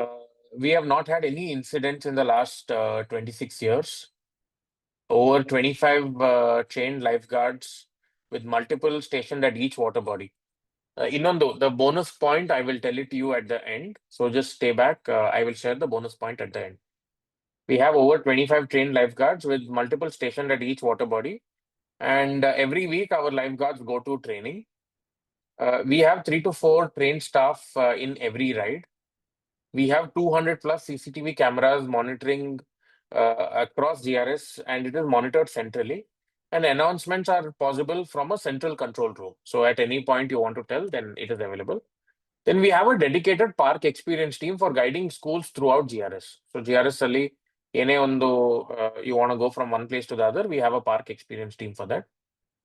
Uh, we have not had any incidents in the last 26 years. Over 25 trained lifeguards with multiple stationed at each water body. Innondu, the bonus point, I will tell it to you at the end. So just stay back. I will share the bonus point at the end. We have over 25 trained lifeguards with multiple stationed at each water body. And every week, our lifeguards go to training. We have 3 to 4 trained staff in every ride. We have 200 plus CCTV cameras monitoring across GRS, and it is monitored centrally. And announcements are possible from a central control room. So at any point you want to tell, then it is available. Then we have a dedicated park experience team for guiding schools throughout GRS. So GRS ಅಲ್ಲಿ ಏನೇ ಒಂದು you want to go from one place to the other, we have a park experience team for that.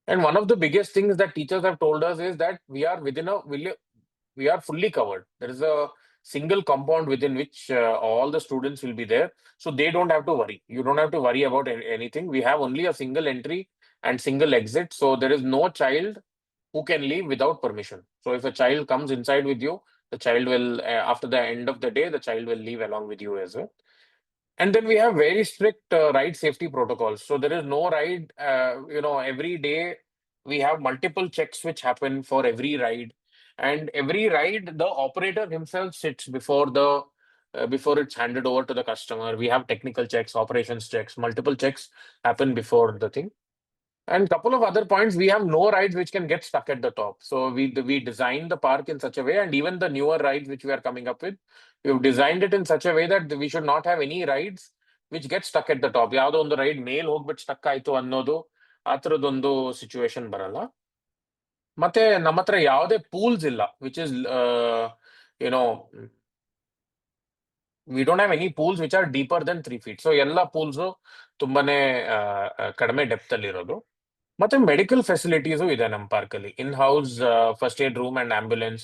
And one of the biggest things that teachers have told us is that we are fully covered. There is a single compound within which all the students will be there. So they don't have to worry. You don't have to worry about anything. We have only a single entry and single exit. So there is no child who can leave without permission. So if a child comes inside with you, the child will, after the end of the day, the child will leave along with you as well. And then we have very strict ride safety protocols. So there is no ride, every day we have multiple checks which happen for every ride. And every ride, the operator himself sits before it's handed over to the customer. We have technical checks, operations checks, multiple checks happen before the thing. And couple of other points, we have no rides which can get stuck at the top. So we designed the park in such a way, and even the newer rides which we are coming up with, we've designed it in such a way that we should not have any rides which get stuck at the top. ಯಾವ್ದೋ ಒಂದು ride ಮೇಲ್ ಹೋಗ್ಬಿಟ್ಟು stuck ಆಯ್ತು ಅನ್ನೋದು ಆ ಥರದೊಂದು situation ಬರಲ್ಲ. ಮತ್ತೆ ನಮ್ಮ ಹತ್ರ ಯಾವುದೇ ಪೂಲ್ಸ್ ಇಲ್ಲ, which is you know we don't have any pools which are deeper than 3 feet. So ಎಲ್ಲ ಪೂಲ್ಸ್ ತುಂಬಾನೇ ಕಡಿಮೆ ಡೆಪ್ತ್ ಅಲ್ಲಿ ಇರೋದು. ಮತ್ತೆ ಮೆಡಿಕಲ್ ಫೆಸಿಲಿಟೀಸು ಇದೆ ನಮ್ಮ ಪಾರ್ಕ್ ಅಲ್ಲಿ. In house first aid room and ambulance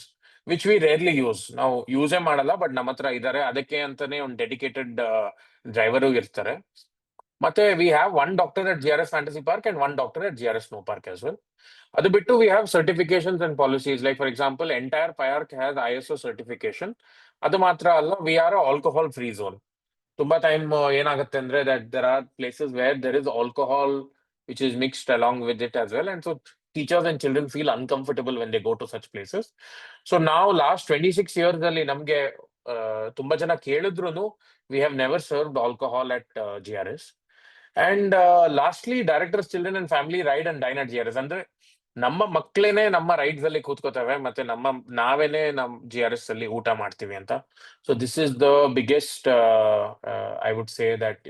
which we rarely use. ನಾವು ಯೂಸೇ ಮಾಡಲ್ಲ, ಬಟ್ ನಮ್ಮ ಹತ್ರ ಇದಾರೆ. ಅದಕ್ಕೆ ಅಂತಾನೆ ಒಂದು ಡೆಡಿಕೇಟೆಡ್ ಡ್ರೈವರು ಇರ್ತಾರೆ. ಮತ್ತೆ we have one doctor at GRS fantasy park and one doctor at GRS snow park as well. ಅದು ಬಿಟ್ಟು we have certifications and policies. Like for example, entire park has ISO certification. ಅದು ಮಾತ್ರ ಅಲ್ಲ, we or alcohol free zone. ತುಂಬಾ time ಏನಾಗುತ್ತೆ ಅಂದ್ರೆ that there are places where there is alcohol which is mixed along with it as well, and so teachers and children feel uncomfortable when they go to such places. So now last 26 years ಅಲ್ಲಿ ನಮ್ಗೆ ತುಂಬಾ ಜನ ಕೇಳಿದ್ರು we have never served alcohol at GRS. And lastly, directors children and family ride and dine at GRS. ಅಂದ್ರೆ ನಮ್ಮ ಮಕ್ಕಳೇನೆ ನಮ್ಮ rides ಅಲ್ಲಿ ಕೂತ್ಕೋತವೆ, ಮತ್ತೆ ನಾವೇನೆ ನಮ್ GRS ಅಲ್ಲಿ ಊಟ ಮಾಡ್ತೀವಿ ಅಂತ. So this is the biggest, I would say that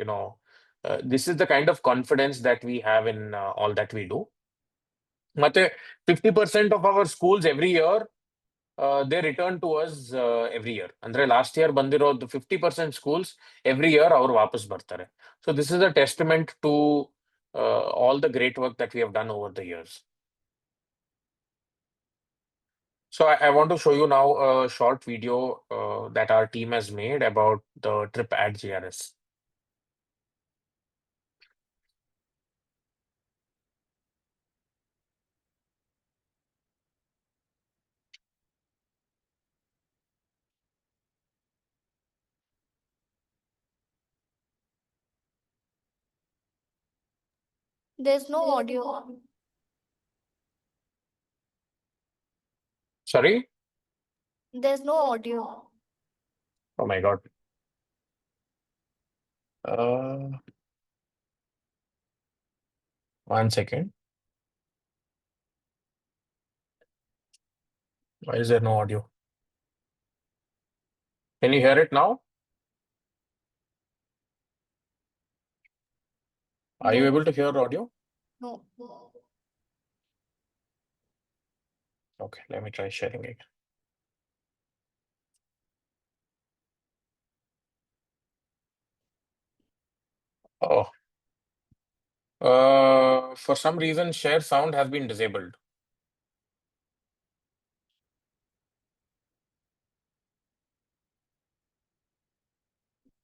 this is the kind of confidence that we have in all that we do. ಮತ್ತೆ 50% of our schools every year they return to us every year. ಅಂದ್ರೆ last year ಬಂದಿರೋದು 50% schools every year ಅವ್ರು ವಾಪಸ್ ಬರ್ತಾರೆ. So this is a testament to all the great work that we have done over the years. So I want to show you now a short video that our team has made about the trip at GRS. There's no audio. Sorry? There's no audio. Oh my God. Uh, 1 second. Why is there no audio? Can you hear it now? Are you able No, to hear audio? no. Okay, let me try sharing it. Oh, for some reason, share sound has been disabled.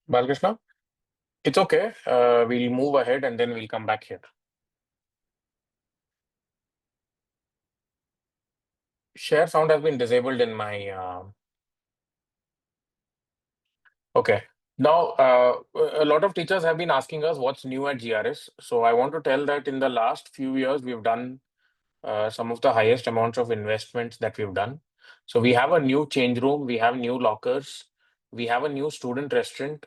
Balkrishna, it's okay. We'll move ahead and then we'll come back here. Share sound has been disabled in my. Okay. Now, a lot of teachers have been asking us what's new at GRS. So I want to tell that in the last few years, we've done some of the highest amounts of investments that we've done. So we have a new change room, we have new lockers, we have a new student restaurant.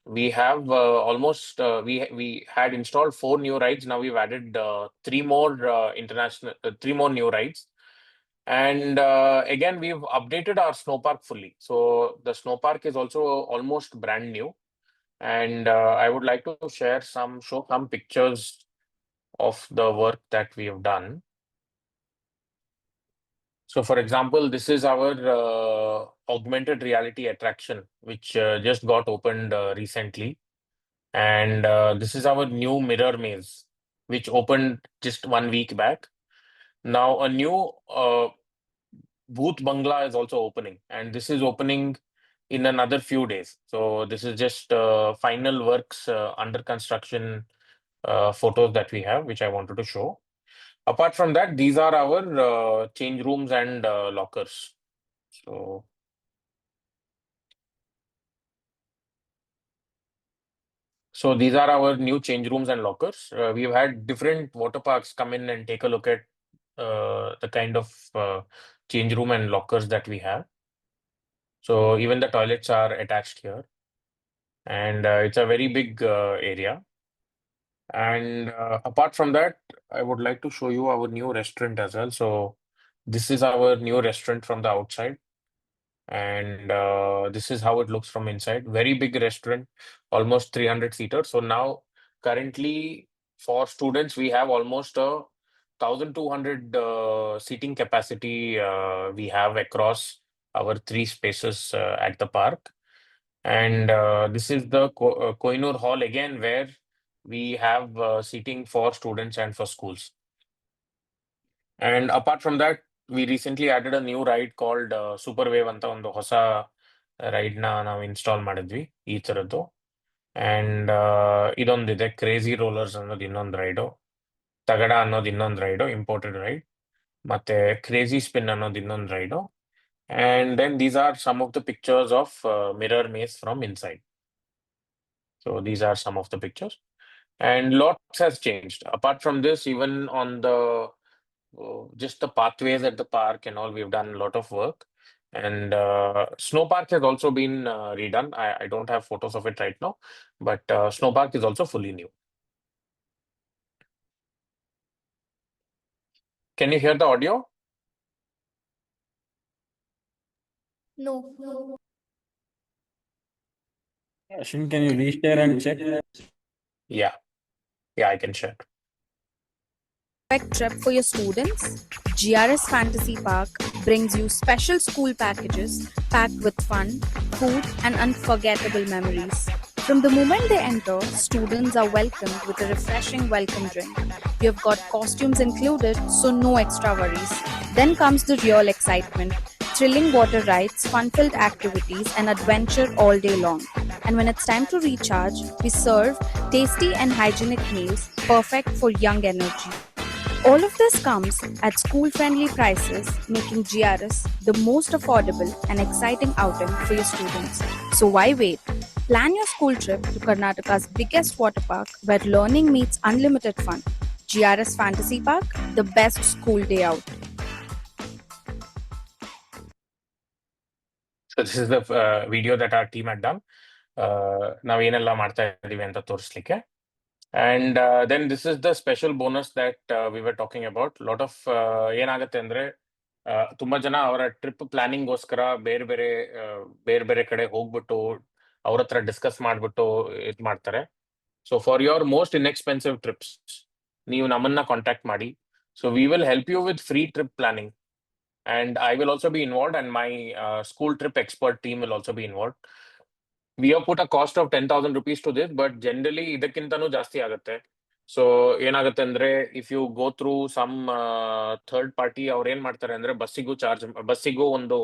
We have almost we had installed 4 new rides. Now we've added three more new rides. And again, we've updated our snow park fully. So the snow park is also almost brand new. And I would like to show some pictures of the work that we have done. So, for example, this is our augmented reality attraction, which just got opened recently. And this is our new mirror maze, which opened just 1 week back. Now, a new Booth Bangla is also opening, and this is opening in another few days. So, this is just final works under construction photos that we have, which I wanted to show. Apart from that, these are our change rooms and lockers. So, these are our new change rooms and lockers. We've had different water parks come in and take a look at the kind of change room and lockers that we have. So even the toilets are attached here, and it's a very big area. And apart from that, I would like to show you our new restaurant as well. So this is our new restaurant from the outside. And this is how it looks from inside. Very big restaurant, almost 300 seaters. So now, currently, for students, we have almost a 1,200 seating capacity we have across our 3 spaces at the park. And this is the Kohinoor Hall again, where we have seating for students and for schools. And apart from that, we recently added a new ride called Super Wave ಅಂತ ಒಂದು ಹೊಸ ride ನ ನಾವು install ಮಾಡಿದ್ವಿ ಈ ತರದ್ದು. And ಇದೊಂದಿದೆ crazy rollers ಅನ್ನೋದು ಇನ್ನೊಂದು ರೈಡು, ತಗಡ ಅನ್ನೋದು ಇನ್ನೊಂದು ರೈಡು, ಇಂಪೋರ್ಟೆಡ್ ರೈಡ್, ಮತ್ತೆ ಕ್ರೇಜಿ ಸ್ಪಿನ್ ಅನ್ನೋದು ಇನ್ನೊಂದು raid. And then these are some of the pictures of mirror maze from inside. So these are some of the pictures. And lots has changed. Apart from this, even on the just the pathways at the park and all, we've done a lot of work. And snow park has also been redone. I don't have photos of it right now, but snow park is also fully new. Can you hear the audio? No. Ashwin, can you reshare and check? Yeah, yeah, I can share. Perfect trip for your students? GRS Fantasy Park brings you special school packages packed with fun, food, and unforgettable memories. From the moment they enter, students are welcomed with a refreshing welcome drink. You've got costumes included, so no extra worries. Then comes the real excitement: thrilling water rides, fun filled activities, and adventure all day long. And when it's time to recharge, we serve tasty and hygienic meals perfect for young energy. All of this comes at school friendly prices, making GRS the most affordable and exciting outing for your students. So why wait? Plan your school trip to Karnataka's biggest water park where learning meets unlimited fun. GRS Fantasy Park, the best school day out. So this is the video that our team had done. ನಾವೇನೆಲ್ಲ ಮಾಡ್ತಾ ಇದೀವಿ ಅಂತ ತೋರಿಸ್ಲಿಕ್ಕೆ. And then this is the special bonus that we were talking about. Lot of ಏನಾಗುತ್ತೆ ಅಂದ್ರೆ ತುಂಬಾ ಜನ ಅವರ trip planning ಗೋಸ್ಕರ ಬೇರೆ ಬೇರೆ ಕಡೆ ಹೋಗ್ಬಿಟ್ಟು ಅವ್ರ ಹತ್ರ ಡಿಸ್ಕಸ್ ಮಾಡ್ಬಿಟ್ಟು ಇದ್ ಮಾಡ್ತಾರೆ. So for your most inexpensive trips ನೀವು ನಮ್ಮನ್ನ ಕಾಂಟ್ಯಾಕ್ಟ್ ಮಾಡಿ. So we will help you with free trip planning. And I will also be involved, and my school trip expert team will also be involved. We have put a cost of 10,000 rupees to this, but generally ಇದಕ್ಕಿಂತನೂ ಜಾಸ್ತಿ ಆಗುತ್ತೆ. So ಏನಾಗುತ್ತೆ ಅಂದ್ರೆ if you go through some third party ಅವ್ರು ಏನ್ ಮಾಡ್ತಾರೆ ಅಂದ್ರೆ ಬಸ್ಸಿಗೂ ಒಂದು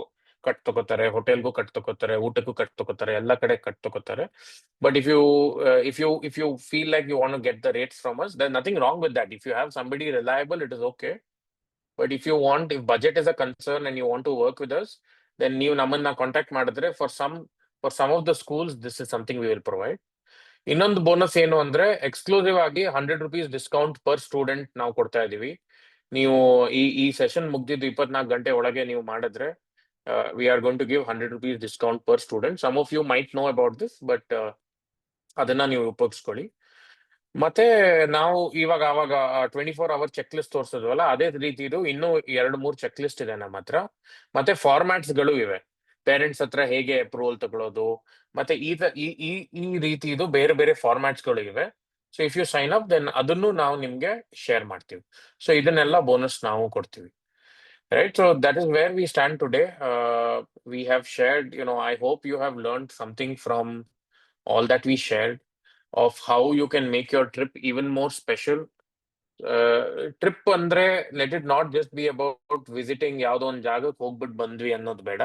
ಕಟ್ ತಗೋತಾರೆ, ಹೋಟೆಲ್ಗೂ ಕಟ್ ತಗೋತಾರೆ, ಊಟಕ್ಕೂ ಕಟ್ ತಗೋತಾರೆ, ಎಲ್ಲ ಕಡೆ ಕಟ್ ತಗೋತಾರೆ. But if you feel like you want to get the rates from us, there's nothing wrong with that. If you have somebody reliable, it is okay. But if budget is a concern and you want to work with us, then ನೀವು ನಮ್ಮನ್ನ contact ಮಾಡಿದ್ರೆ for some of the schools, this is something we will provide. ಇನ್ನೊಂದು bonus ಏನು ಅಂದ್ರೆ exclusive ಆಗಿ 100 rupees discount per student ನಾವು ಕೊಡ್ತಾ ಇದೀವಿ. ನೀವು ಈ ಸೆಷನ್ ಮುಗ್ದಿದ್ದು 24 ಗಂಟೆ ಒಳಗೆ ನೀವು ಮಾಡಿದ್ರೆ we are going to give 100 rupees discount per student. Some of you might know about this, but ಅದನ್ನ ನೀವು ಉಪಯೋಗಿಸ್ಕೊಳ್ಳಿ. ಮತ್ತೆ ನಾವು ಇವಾಗ ಅವಾಗ 24 hour ಚೆಕ್ ಲಿಸ್ಟ್ ತೋರಿಸಿದ್ವಲ್ಲ, ಅದೇ ರೀತಿ ಇದು ಇನ್ನೂ 2-3 ಚೆಕ್ ಲಿಸ್ಟ್ ಇದೆ ನಮ್ಮ ಹತ್ರ. ಮತ್ತೆ ಫಾರ್ಮ್ಯಾಟ್ಸ್ ಗಳು ಇವೆ. ಪೇರೆಂಟ್ಸ್ ಹತ್ರ ಹೇಗೆ ಅಪ್ರೂವಲ್ ತಗೊಳ್ಳೋದು, ಮತ್ತೆ ಈ ರೀತಿ ಇದು ಬೇರೆ ಬೇರೆ ಫಾರ್ಮ್ಯಾಟ್ಸ್ ಗಳು ಇವೆ. So if you sign up, then ಅದನ್ನು ನಾವು ನಿಮ್ಗೆ ಶೇರ್ ಮಾಡ್ತೀವಿ. ಸೊ ಇದನ್ನೆಲ್ಲ ಬೋನಸ್ ನಾವು ಕೊಡ್ತೀವಿ. Right, so that is where we stand today. We have shared, I hope you have learned something from all that we shared, of how you can make your trip even more special. Trip ಅಂದ್ರೆ let it not just be about visiting ಯಾವ್ದೋ ಒಂದು ಜಾಗಕ್ಕೆ ಹೋಗ್ಬಿಟ್ಟು ಬಂದ್ವಿ ಅನ್ನೋದು ಬೇಡ.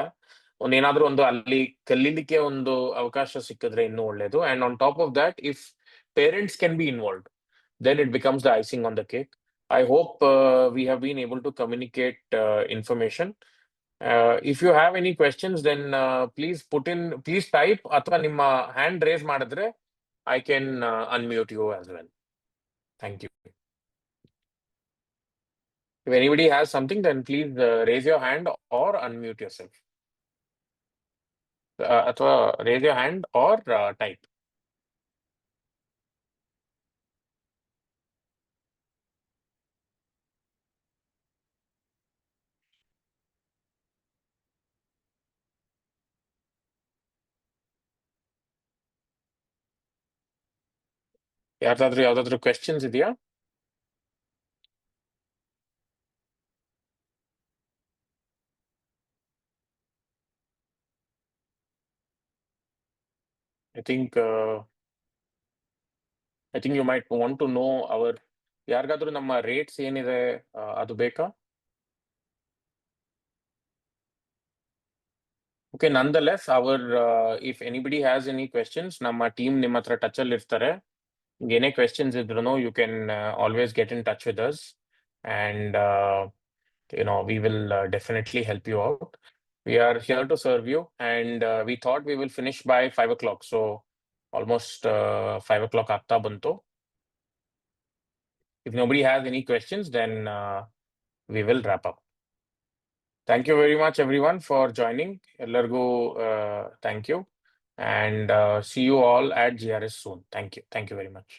ಏನಾದ್ರೂ ಒಂದು ಅಲ್ಲಿ ಕಲೀಲಿಕ್ಕೆ ಒಂದು ಅವಕಾಶ ಸಿಕ್ಕಿದ್ರೆ ಇನ್ನೂ ಒಳ್ಳೇದು. And on top of that, if parents can be involved, then it becomes the icing on the cake. I hope we have been able to communicate information. If you have any questions, then please type ಅಥವಾ ನಿಮ್ಮ hand raise ಮಾಡಿದ್ರೆ I can unmute you as well. Thank you. If anybody has something, then please raise your hand or unmute yourself. ಅಥವಾ raise your hand or type. ಯಾವ್ದಾದ್ರು questions ಇದೆಯಾ? I think you might want to know ಯಾರಿಗಾದ್ರೂ ನಮ್ಮ rates ಏನಿದೆ ಅದು ಬೇಕಾ? Okay, nonetheless, if anybody has any questions, ನಮ್ಮ team ನಿಮ್ಮ ಹತ್ರ ಟಚ್ ಅಲ್ಲಿ ಇರ್ತಾರೆ. ಏನೇ questions ಇದ್ರೂ you can always get in touch with us, and we will definitely help you out. We are here to serve you, and we thought we will finish by 5 o'clock. So almost 5 o'clock ಆಗ್ತಾ ಬಂತು. If nobody has any questions, then we will wrap up. Thank you very much, everyone, for joining. Ellargu, thank you. And see you all at GRS soon. Thank you. Thank you very much.